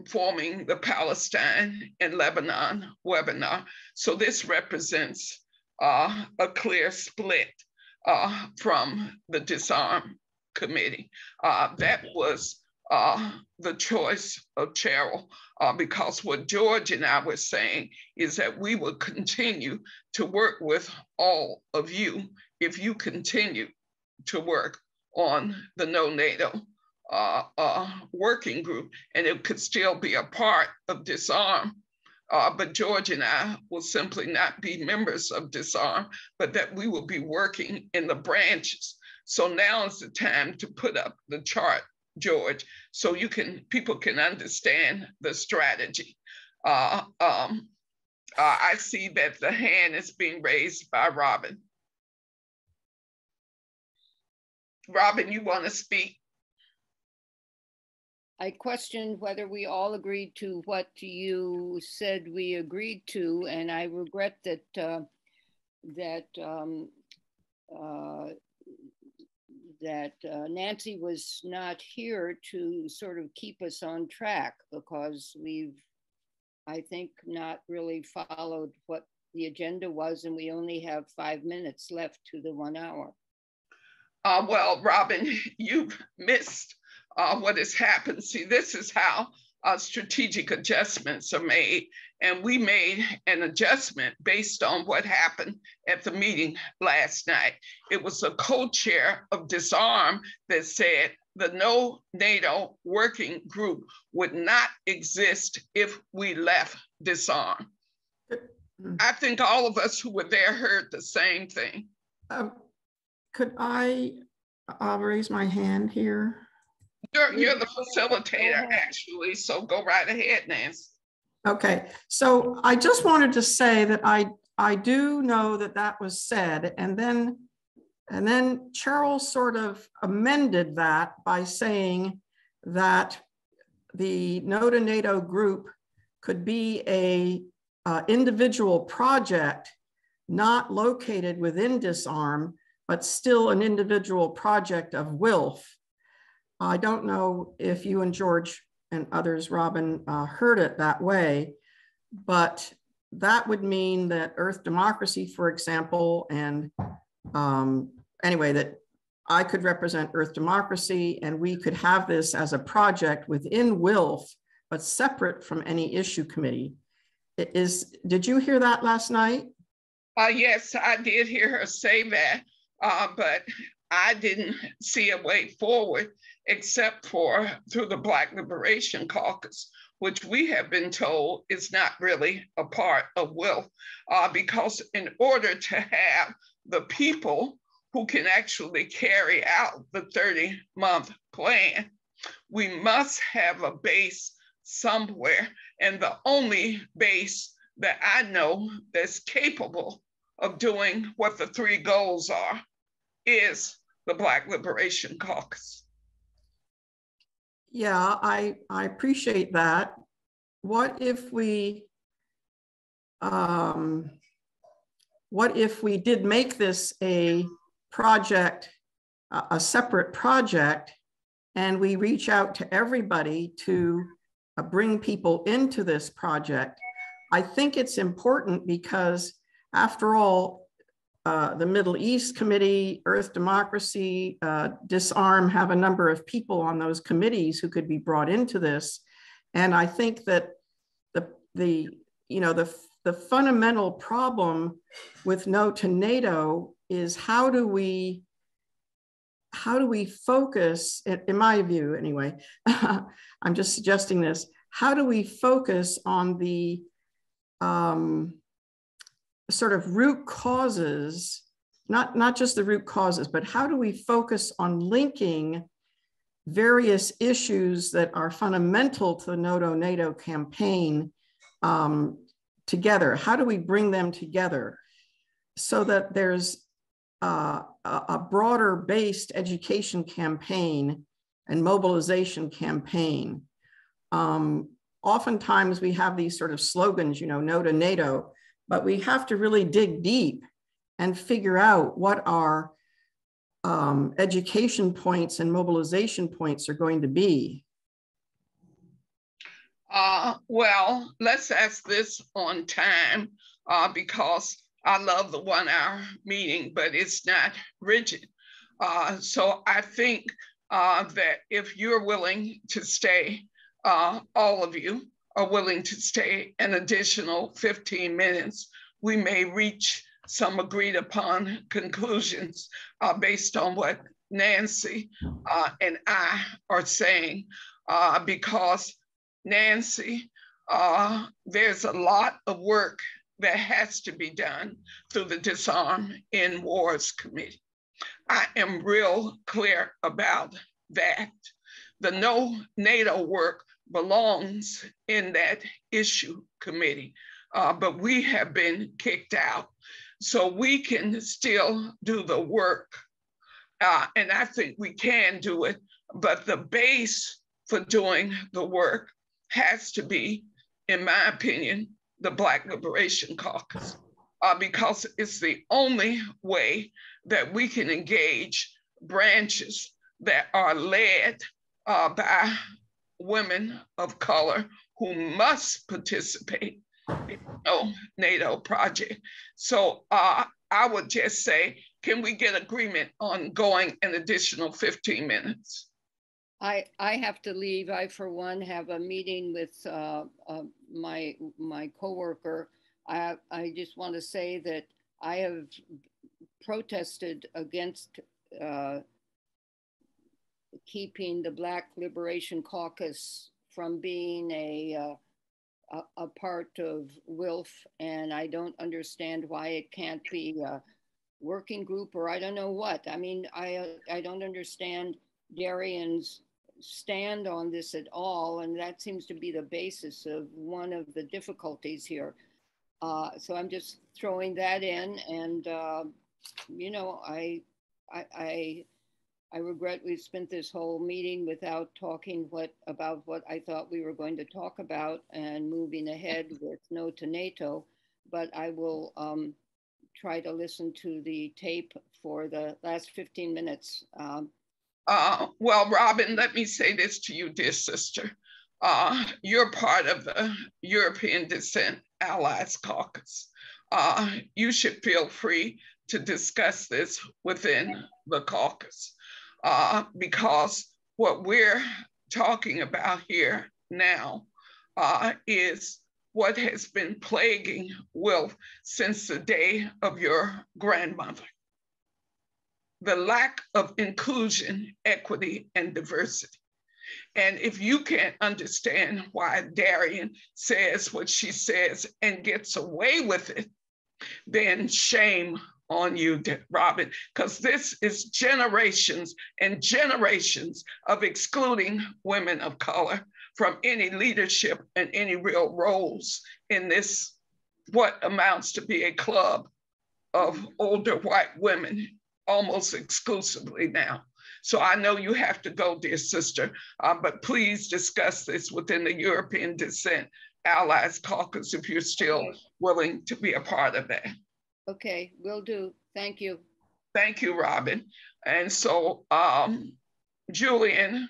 forming the Palestine and Lebanon webinar. So this represents a clear split from the Disarm Committee. That was the choice of Cheryl, because what George and I were saying is that we will continue to work with all of you if you continue to work on the No NATO working group, and it could still be a part of Disarm. But George and I will simply not be members of Disarm, but that we will be working in the branches. So now is the time to put up the chart, George, so people can understand the strategy. I see that the hand is being raised by Robin. Robin, you want to speak? I questioned whether we all agreed to what you said we agreed to, and I regret that Nancy was not here to sort of keep us on track, because we've, I think, not really followed what the agenda was, and we only have 5 minutes left to the 1 hour. Well, Robin, you've missed what has happened. See, this is how strategic adjustments are made. And we made an adjustment based on what happened at the meeting last night. It was a co-chair of Disarm that said the No NATO working group would not exist if we left Disarm. I think all of us who were there heard the same thing. Could I raise my hand here? You're the facilitator, actually, so go right ahead, Nancy. Okay, so I just wanted to say that I do know that that was said, and then Cheryl sort of amended that by saying that the No to NATO group could be a individual project not located within Disarm, but still an individual project of WILF. I don't know if you and George and others, Robin, heard it that way, but that would mean that Earth Democracy, for example, and anyway, that I could represent Earth Democracy and we could have this as a project within WILF, but separate from any issue committee. Did you hear that last night? Yes, I did hear her say that, but I didn't see a way forward except for through the Black Liberation Caucus, which we have been told is not really a part of WILF, because in order to have the people who can actually carry out the 30-month plan, we must have a base somewhere. And the only base that I know that's capable of doing what the 3 goals are is the Black Liberation Caucus. Yeah, I appreciate that. What if we did make this a project, a separate project, and we reach out to everybody to bring people into this project? I think it's important because, after all, the Middle East Committee, Earth Democracy, Disarm have a number of people on those committees who could be brought into this. And I think that the fundamental problem with No to NATO is how do we focus, in my view anyway, I'm just suggesting this, how do we focus on the sort of root causes, not just the root causes, but how do we focus on linking various issues that are fundamental to the No to NATO campaign together? How do we bring them together so that there's a broader based education campaign and mobilization campaign? Oftentimes we have these sort of slogans, No to NATO, but we have to really dig deep and figure out what our education points and mobilization points are going to be. Well, let's ask this on time because I love the 1-hour meeting, but it's not rigid. So I think that if you're willing to stay, all of you are willing to stay an additional 15 minutes, we may reach some agreed upon conclusions based on what Nancy and I are saying, because Nancy, there's a lot of work that has to be done through the Disarm in Wars Committee. I am real clear about that. The No NATO work belongs in that issue committee, but we have been kicked out. So we can still do the work, and I think we can do it, but the base for doing the work has to be, in my opinion, the Black Liberation Caucus, because it's the only way that we can engage branches that are led by women of color who must participate in the NATO project. So I would just say, can we get agreement on going an additional 15 minutes? I have to leave. I, for one, have a meeting with my coworker. I just want to say that I have protested against keeping the Black Liberation Caucus from being a part of WILF, and I don't understand why it can't be a working group, or I don't know what. I mean, I don't understand Darian's stand on this at all, and that seems to be the basis of one of the difficulties here. So I'm just throwing that in, and I regret we've spent this whole meeting without talking about what I thought we were going to talk about and moving ahead with No to NATO, but I will try to listen to the tape for the last 15 minutes. Well, Robin, let me say this to you, dear sister. You're part of the European Descent Allies Caucus. You should feel free to discuss this within the caucus, because what we're talking about here now is what has been plaguing WILF since the day of your grandmother. The lack of inclusion, equity, and diversity. And if you can't understand why Darian says what she says and gets away with it, then shame on you, Robin, because this is generations and generations of excluding women of color from any leadership and any real roles in this, what amounts to be a club of older white women, almost exclusively now. So I know you have to go, dear sister, but please discuss this within the European Descent Allies Caucus if you're still willing to be a part of that. Okay, will do. Thank you. Thank you, Robin. And so, Julian,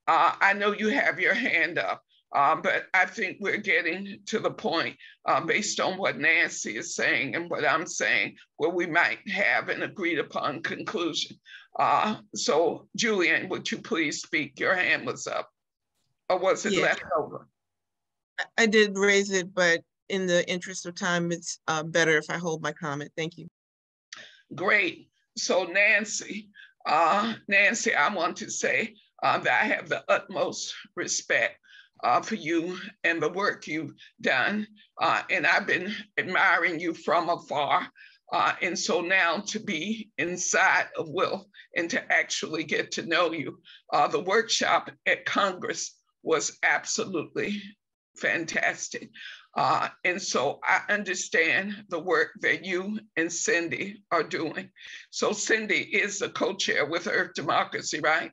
I know you have your hand up, but I think we're getting to the point, based on what Nancy is saying and what I'm saying, where we might have an agreed upon conclusion. So, Julian, would you please speak? Your hand was up, or was it left over? I did raise it, but in the interest of time, it's better if I hold my comment. Thank you. Great. So Nancy, I want to say that I have the utmost respect for you and the work you've done. And I've been admiring you from afar. And so now to be inside of Will and to actually get to know you, the workshop at Congress was absolutely fantastic. And so I understand the work that you and Cindy are doing. So Cindy is the co-chair with Earth Democracy, right?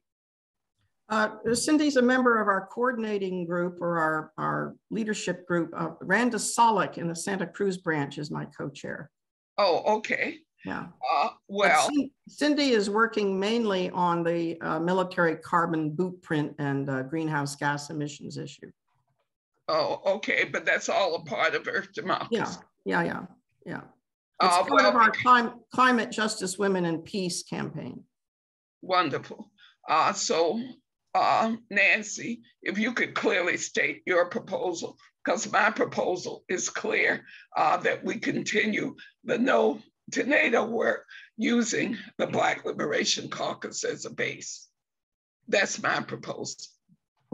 Cindy's a member of our coordinating group, or our leadership group. Randa Solik in the Santa Cruz branch is my co-chair. Oh, okay. Yeah. Well, Cindy is working mainly on the military carbon bootprint and greenhouse gas emissions issue. Oh, okay, but that's all a part of Earth Democracy. Yeah. It's part of our Climate Justice Women and Peace campaign. Wonderful. Nancy, if you could clearly state your proposal, because my proposal is clear, that we continue the No to NATO work using the Black Liberation Caucus as a base. That's my proposal.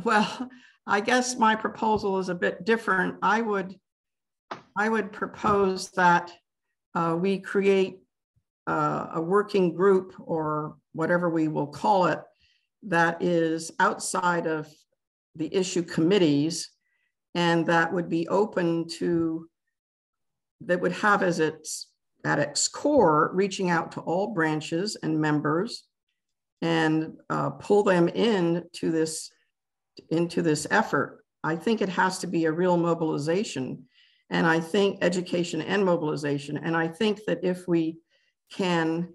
Well, I guess my proposal is a bit different. I would propose that we create a working group, or whatever we will call it, that is outside of the issue committees, and that would be open to, that would have as at its core, reaching out to all branches and members and pull them into this effort. I think it has to be a real mobilization, and I think education and mobilization. And I think that if we can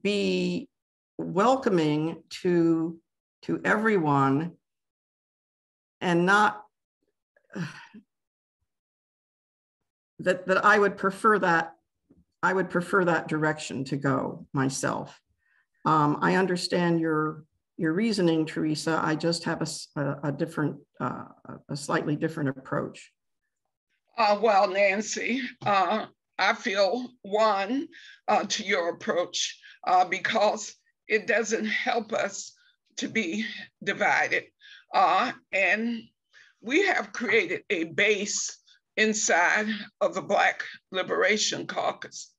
be welcoming to everyone, and not that I would prefer that direction to go myself. I understand your reasoning, Teresa. I just have a slightly different approach. Well, Nancy, I feel one to your approach because it doesn't help us to be divided. And we have created a base inside of the Black Liberation Caucus,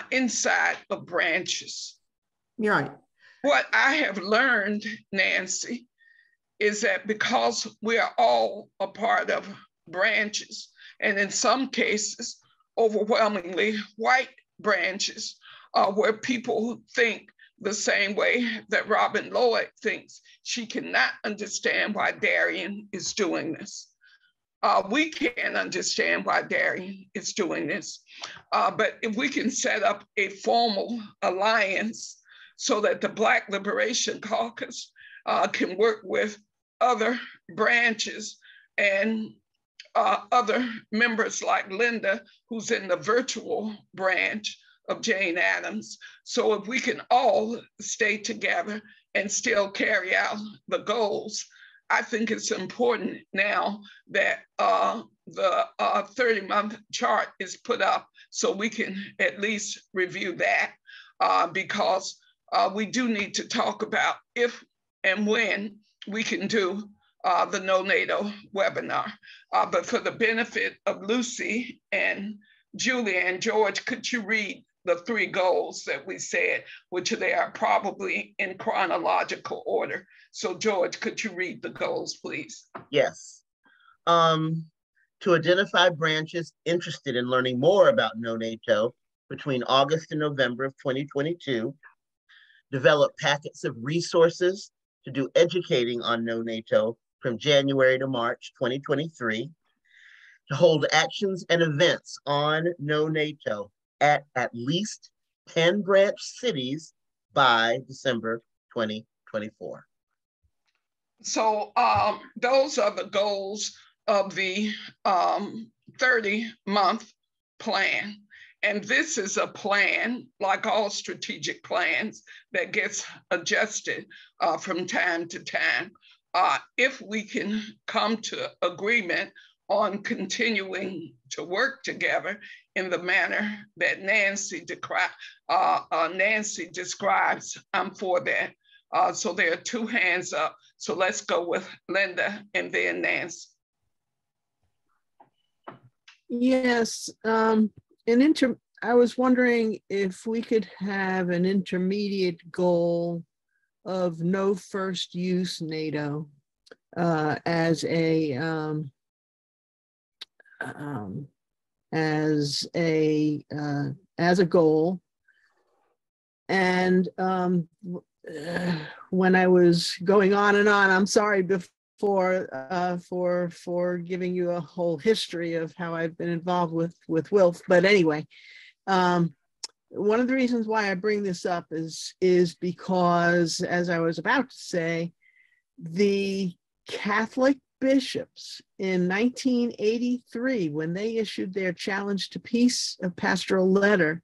inside of branches. You're right. What I have learned, Nancy, is that because we are all a part of branches, and in some cases, overwhelmingly white branches, where people think the same way that Robin Lloyd thinks. She cannot understand why Darian is doing this. We can't understand why Darian is doing this. But if we can set up a formal alliance so that the Black Liberation Caucus can work with other branches and other members like Linda, who's in the virtual branch of Jane Addams. So if we can all stay together and still carry out the goals, I think it's important now that the 30-month chart is put up so we can at least review that, because we do need to talk about if and when we can do the No NATO webinar. But for the benefit of Lucy and Julie and George, could you read the 3 goals that we said, which they are probably in chronological order? So George, could you read the goals, please? Yes. To identify branches interested in learning more about No NATO between August and November of 2022, develop packets of resources to do educating on No NATO from January to March 2023, to hold actions and events on No NATO at least 10 branch cities by December 2024. So those are the goals of the 30-month plan. And this is a plan, like all strategic plans, that gets adjusted from time to time. If we can come to agreement on continuing to work together in the manner that Nancy describes, I'm for that. So there are 2 hands up. So let's go with Linda and then Nancy. Yes, I was wondering if we could have an intermediate goal of no first use NATO as a goal. And when I was going on and on, I'm sorry for giving you a whole history of how I've been involved with WILF. But anyway, one of the reasons why I bring this up is because, as I was about to say, the Catholic bishops in 1983, when they issued their Challenge to Peace pastoral letter,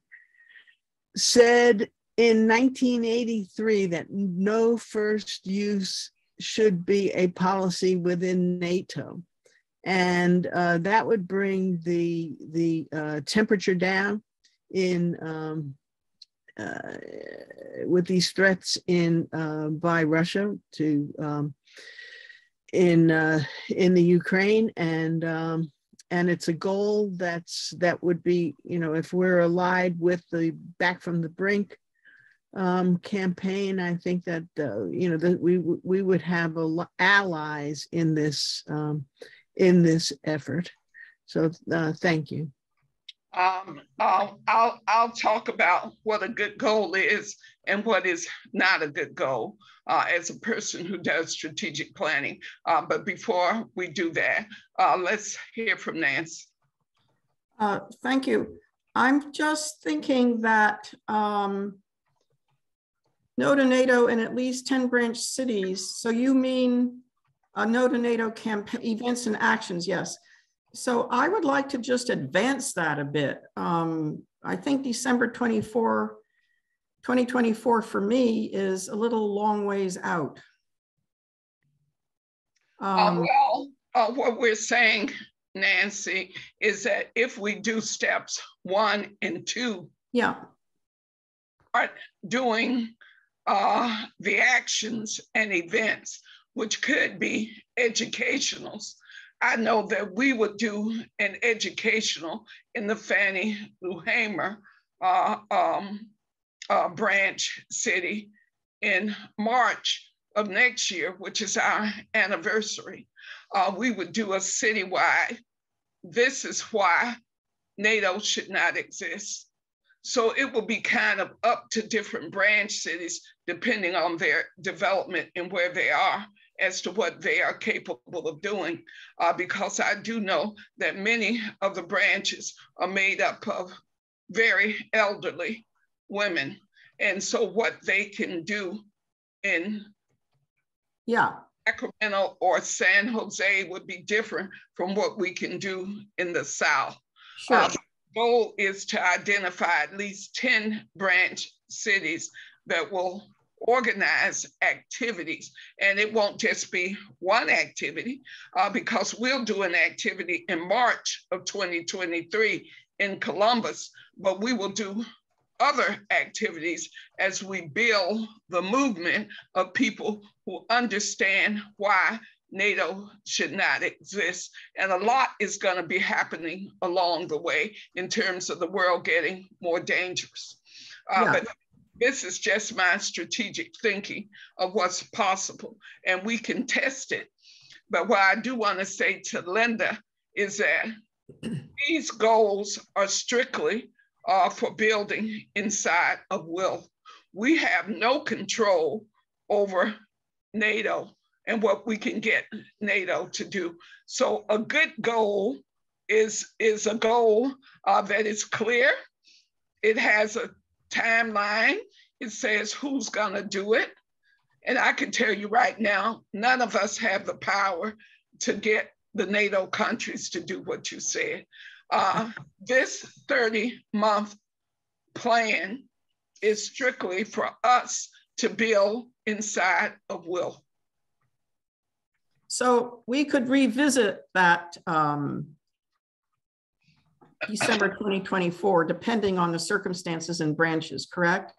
said in 1983 that no first use should be a policy within NATO. And that would bring the temperature down in with these threats by Russia to in the Ukraine, and it's a goal that would be, if we're allied with the Back from the Brink campaign, I think that that we would have allies in this effort. So thank you. I'll talk about what a good goal is and what is not a good goal as a person who does strategic planning. But before we do that, let's hear from Nancy. Thank you. I'm just thinking that no to NATO in at least 10 branch cities. So you mean no to NATO campaign events and actions, yes. So I would like to just advance that a bit. I think December 2024 for me is a little long ways out. What we're saying, Nancy, is that if we do steps 1 and 2, yeah, are doing the actions and events, which could be educationals. I know that we would do an educational in the Fannie Lou Hamer branch city in March of next year, which is our anniversary. We would do a citywide, this is why NATO should not exist. So it will be kind of up to different branch cities, depending on their development and where they are, as to what they are capable of doing, because I do know that many of the branches are made up of very elderly women. And so what they can do in Sacramento or San Jose would be different from what we can do in the South. Sure. The goal is to identify at least 10 branch cities that will organize activities, and it won't just be one activity, because we'll do an activity in March of 2023 in Columbus, but we will do other activities as we build the movement of people who understand why NATO should not exist. And a lot is going to be happening along the way in terms of the world getting more dangerous. But this is just my strategic thinking of what's possible, and we can test it. But what I do want to say to Linda is that these goals are strictly for building inside of will. We have no control over NATO and what we can get NATO to do. So a good goal is a goal that is clear. It has a timeline. It says who's gonna do it. And I can tell you right now, none of us have the power to get the NATO countries to do what you said. This 30-month plan is strictly for us to build inside of will. So we could revisit that December 2024, depending on the circumstances and branches, correct?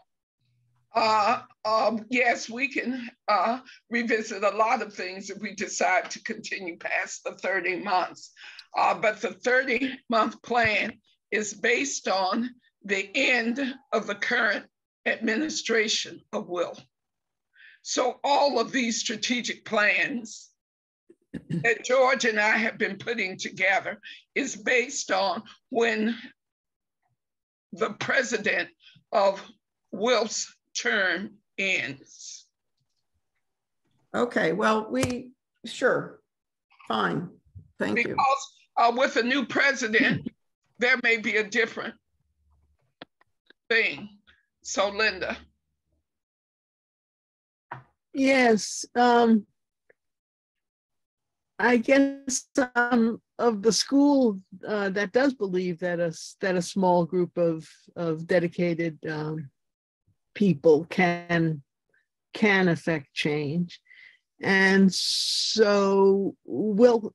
Yes, we can revisit a lot of things if we decide to continue past the 30 months. But the 30-month plan is based on the end of the current administration of will. So all of these strategic plans that George and I have been putting together is based on when the president of Wilf's term ends. Okay, well, sure, fine, thank you. Because with a new president, there may be a different thing. So Linda. Yes, I guess of the school that does believe that a small group of dedicated people can affect change, and so Wilf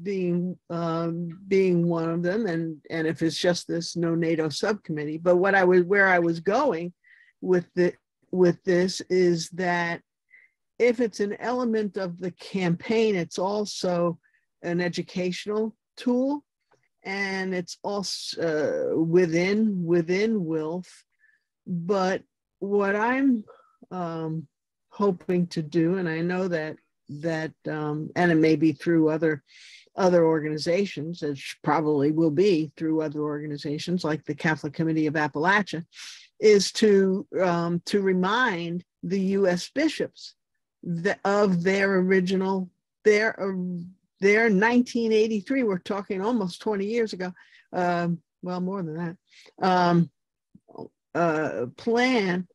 being one of them, and if it's just this no NATO subcommittee. But where I was going with this is that if it's an element of the campaign, it's also an educational tool, and it's also within Wilf. But what I'm hoping to do, and I know that and it may be through other organizations, it probably will be through other organizations like the Catholic Committee of Appalachia, is to remind the U.S. bishops of their original, their 1983, we're talking almost 20 years ago, well, more than that, plan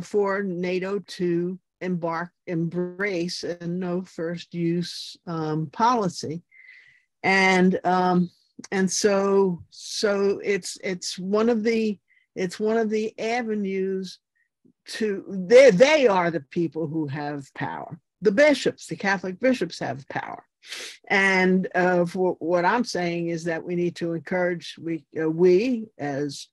for NATO to embrace a no first use policy. And so it's one of the avenues to, they are the people who have power. The bishops, the Catholic bishops have power. And for what I'm saying is that we need to encourage, we as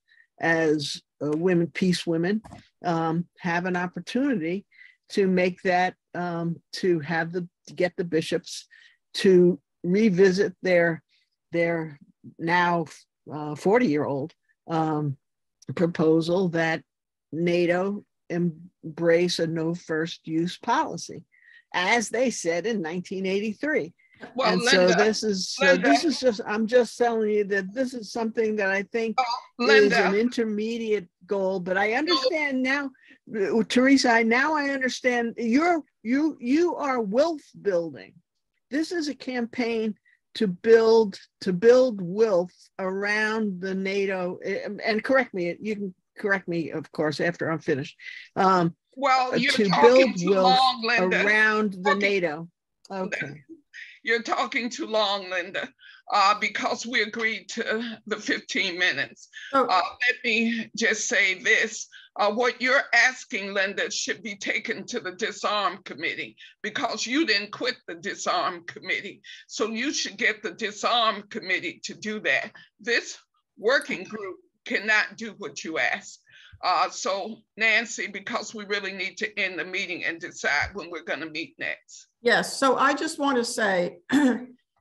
women, peace women, have an opportunity to make that, to get the bishops to revisit their now 40-year-old proposal that NATO embrace a no first use policy, as they said in 1983. Well, and Linda, this is just, I'm just telling you that this is something that I think is an intermediate goal. But I understand now, Teresa, I understand you are Wilf building. This is a campaign to build Wilf around the NATO, and correct me, you can correct me, of course, after I'm finished. Well, you're to talking build too Wilf long, Linda. Around the NATO. Okay. You're talking too long, Linda, because we agreed to the 15 minutes. Let me just say this. What you're asking, Linda, should be taken to the Disarm Committee, because you didn't quit the Disarm Committee. So you should get the Disarm Committee to do that. This working group cannot do what you ask. So Nancy, because we really need to end the meeting and decide when we're going to meet next. Yes, so I just want to say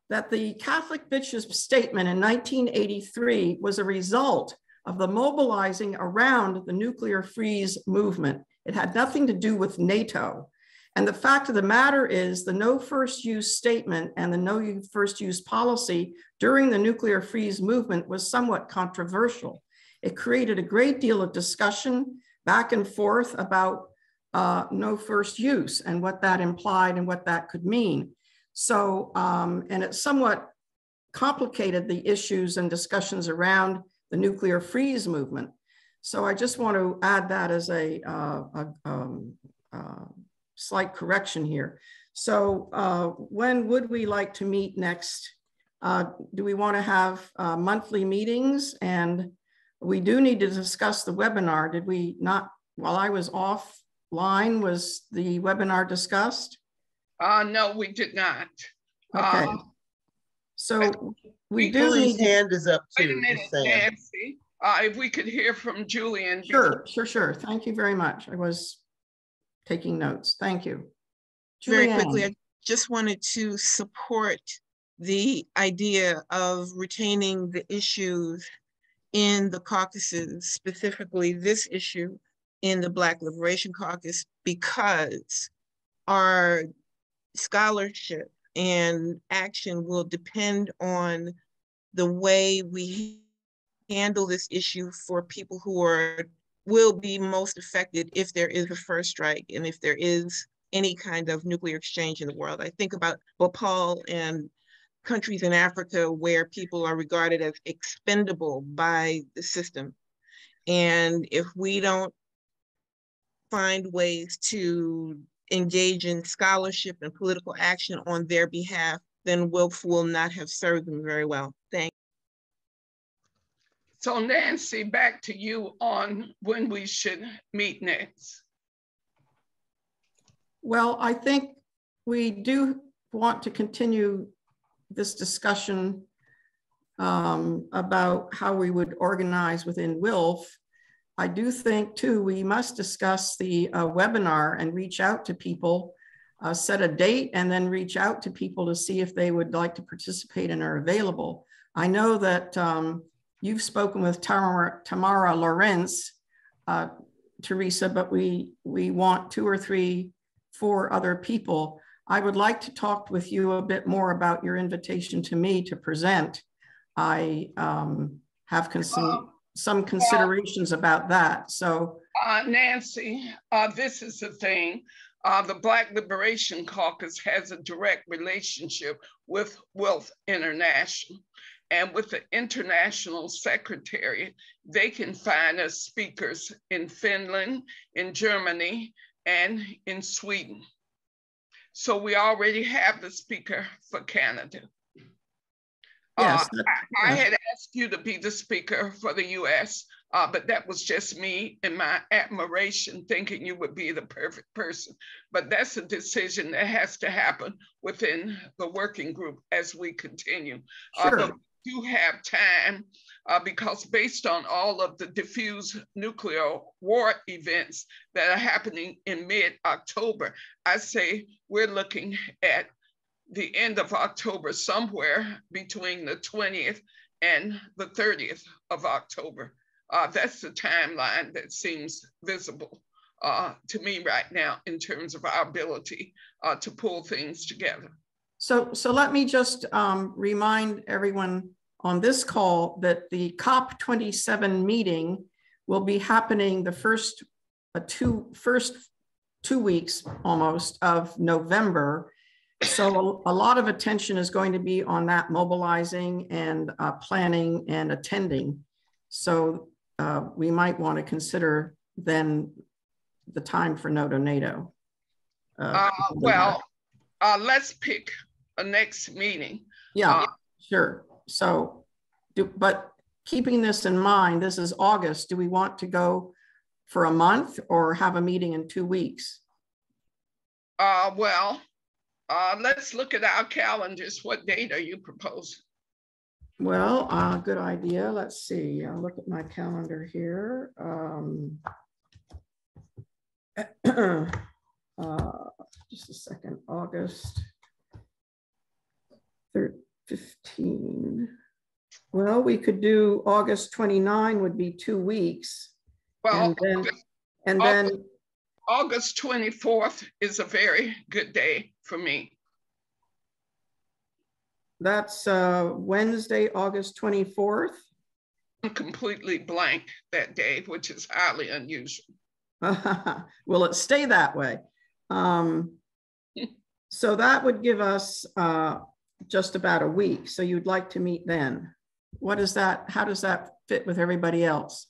that the Catholic Bishops' statement in 1983 was a result of the mobilizing around the nuclear freeze movement. It had nothing to do with NATO. And the fact of the matter is the no first use statement and the no first use policy during the nuclear freeze movement was somewhat controversial. It created a great deal of discussion back and forth about no first use and what that implied and what that could mean. So, and it somewhat complicated the issues and discussions around the nuclear freeze movement. So I just want to add that as a slight correction here. So when would we like to meet next? Do we want to have monthly meetings? And we do need to discuss the webinar. Did we not, while I was offline, was the webinar discussed? No, we did not. Okay. So we do Julie's need to, hand is up too. Wait a minute, Nancy. If we could hear from Julian. Sure. Thank you very much. I was taking notes. Thank you. Very quickly, I just wanted to support the idea of retaining the issues in the caucuses, specifically this issue in the Black Liberation Caucus, because our scholarship and action will depend on the way we handle this issue for people who will be most affected if there is a first strike and if there is any kind of nuclear exchange in the world. I think about Bhopal and countries in Africa where people are regarded as expendable by the system. And if we don't find ways to engage in scholarship and political action on their behalf, then WILF will not have served them very well. Thank you. So Nancy, back to you on when we should meet next. Well, I think we do want to continue this discussion about how we would organize within WILF. I do think too, we must discuss the webinar and reach out to people, set a date and then reach out to people to see if they would like to participate and are available. I know that you've spoken with Tamara Lawrence, Teresa, but we want 2 or 3, 4 other people. I would like to talk with you a bit more about your invitation to me to present. I have some considerations about that. So Nancy, this is the thing. The Black Liberation Caucus has a direct relationship with WILF International. And with the international secretariat, they can find us speakers in Finland, in Germany, and in Sweden. So we already have the speaker for Canada. yes, I had asked you to be the speaker for the US, but that was just me and my admiration thinking you would be the perfect person. But that's a decision that has to happen within the working group as we continue. sure. But we do have time because based on all of the diffuse nuclear war events that are happening in mid-October, I say we're looking at the end of October, somewhere between the 20th and the 30th of October. That's the timeline that seems visible to me right now in terms of our ability to pull things together. So let me just remind everyone on this call that the COP27 meeting will be happening the first 2 weeks almost of November. So a lot of attention is going to be on that mobilizing and planning and attending. So we might want to consider then the time for NATO. Let's pick a next meeting. Yeah, sure. So, but keeping this in mind, this is August. Do we want to go for a month or have a meeting in 2 weeks? Let's look at our calendars. What date are you proposing? Well, good idea. Let's see. I'll look at my calendar here. Just a second. August 15. Well, we could do August 29 would be 2 weeks. Well, and then August 24th is a very good day for me. That's Wednesday, August 24th. I'm completely blank that day, which is highly unusual. Will it stay that way? So that would give us just about a week. So you'd like to meet then. What is that? How does that fit with everybody else?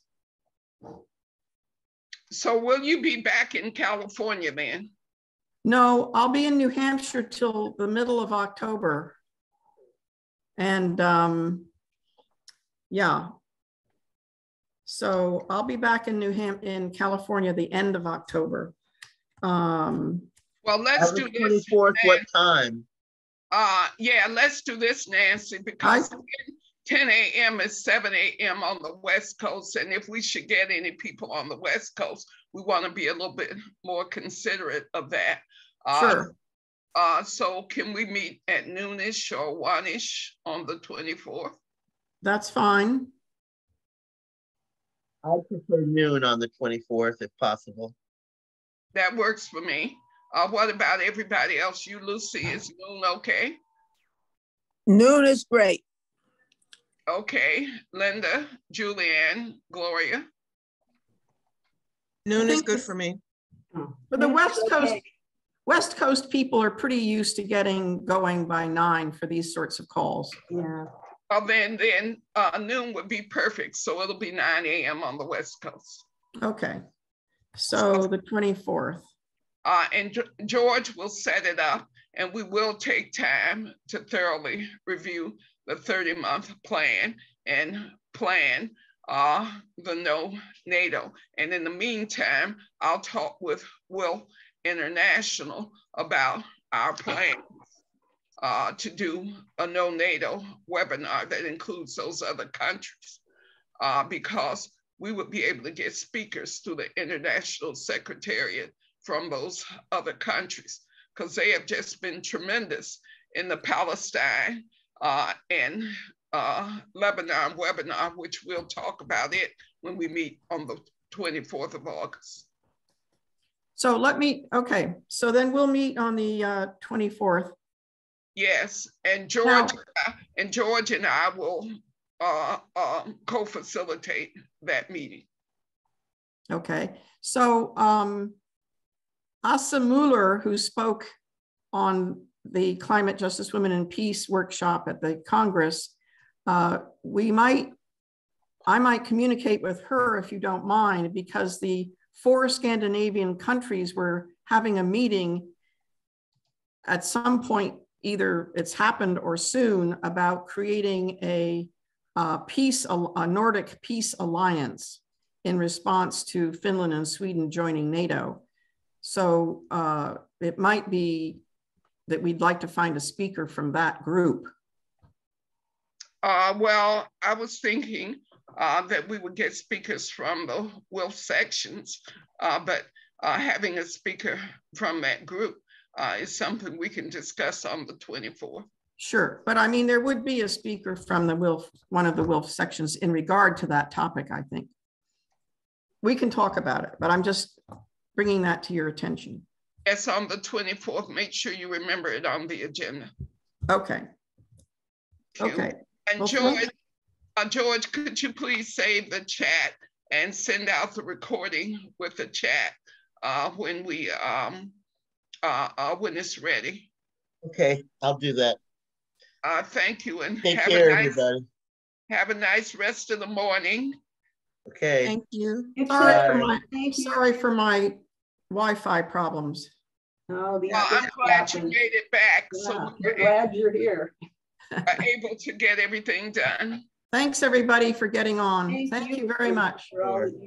So will you be back in California then? No, I'll be in New Hampshire till the middle of October. And yeah, so I'll be back in in California the end of October. Well, let's do this. 24th, what time? Yeah, let's do this, Nancy, because 10 a.m. is 7 a.m. on the West Coast. And if we should get any people on the West Coast, we want to be a little bit more considerate of that. Sure. So can we meet at noonish or 1-ish on the 24th? That's fine. I prefer noon on the 24th if possible. That works for me. What about everybody else? You, Lucy, is noon okay? Noon is great. Okay, Linda, Julianne, Gloria. Noon is good for me. For the West Coast people are pretty used to getting going by 9 for these sorts of calls. Yeah. Well, then noon would be perfect. So it'll be 9 a.m. on the West Coast. Okay. So the 24th. And George will set it up, and we will take time to thoroughly review the 30-month plan and plan the NATO. And in the meantime, I'll talk with Will International about our plan to do a NATO webinar that includes those other countries, because we would be able to get speakers through the International Secretariat from those other countries, because they have just been tremendous in the Palestine and Lebanon webinar, which we'll talk about it when we meet on the 24th of August. So okay, so then we'll meet on the 24th. Yes, and George and I will co-facilitate that meeting. Okay, so Asa Mueller, who spoke on the Climate Justice, Women and Peace workshop at the Congress, I might communicate with her if you don't mind, because the 4 Scandinavian countries were having a meeting at some point, either it's happened or soon, about creating a Nordic peace alliance in response to Finland and Sweden joining NATO. So it might be that we'd like to find a speaker from that group. Well, I was thinking that we would get speakers from the WILF sections, but having a speaker from that group is something we can discuss on the 24th. Sure, but I mean, there would be a speaker from the WILF, one of the WILF sections in regard to that topic, I think. We can talk about it, but I'm just bringing that to your attention. Yes, on the 24th, make sure you remember it on the agenda. Okay. Okay. And well, George, could you please save the chat and send out the recording with the chat when it's ready? Okay, I'll do that. Thank you, and take care, everybody. Have a nice rest of the morning. Okay. Thank you. Sorry for my Wi-Fi problems. Oh, I'm glad you made it back. Yeah, so we're glad you're here. Able to get everything done. Thanks everybody for getting on. Thank you very much. For all that you do.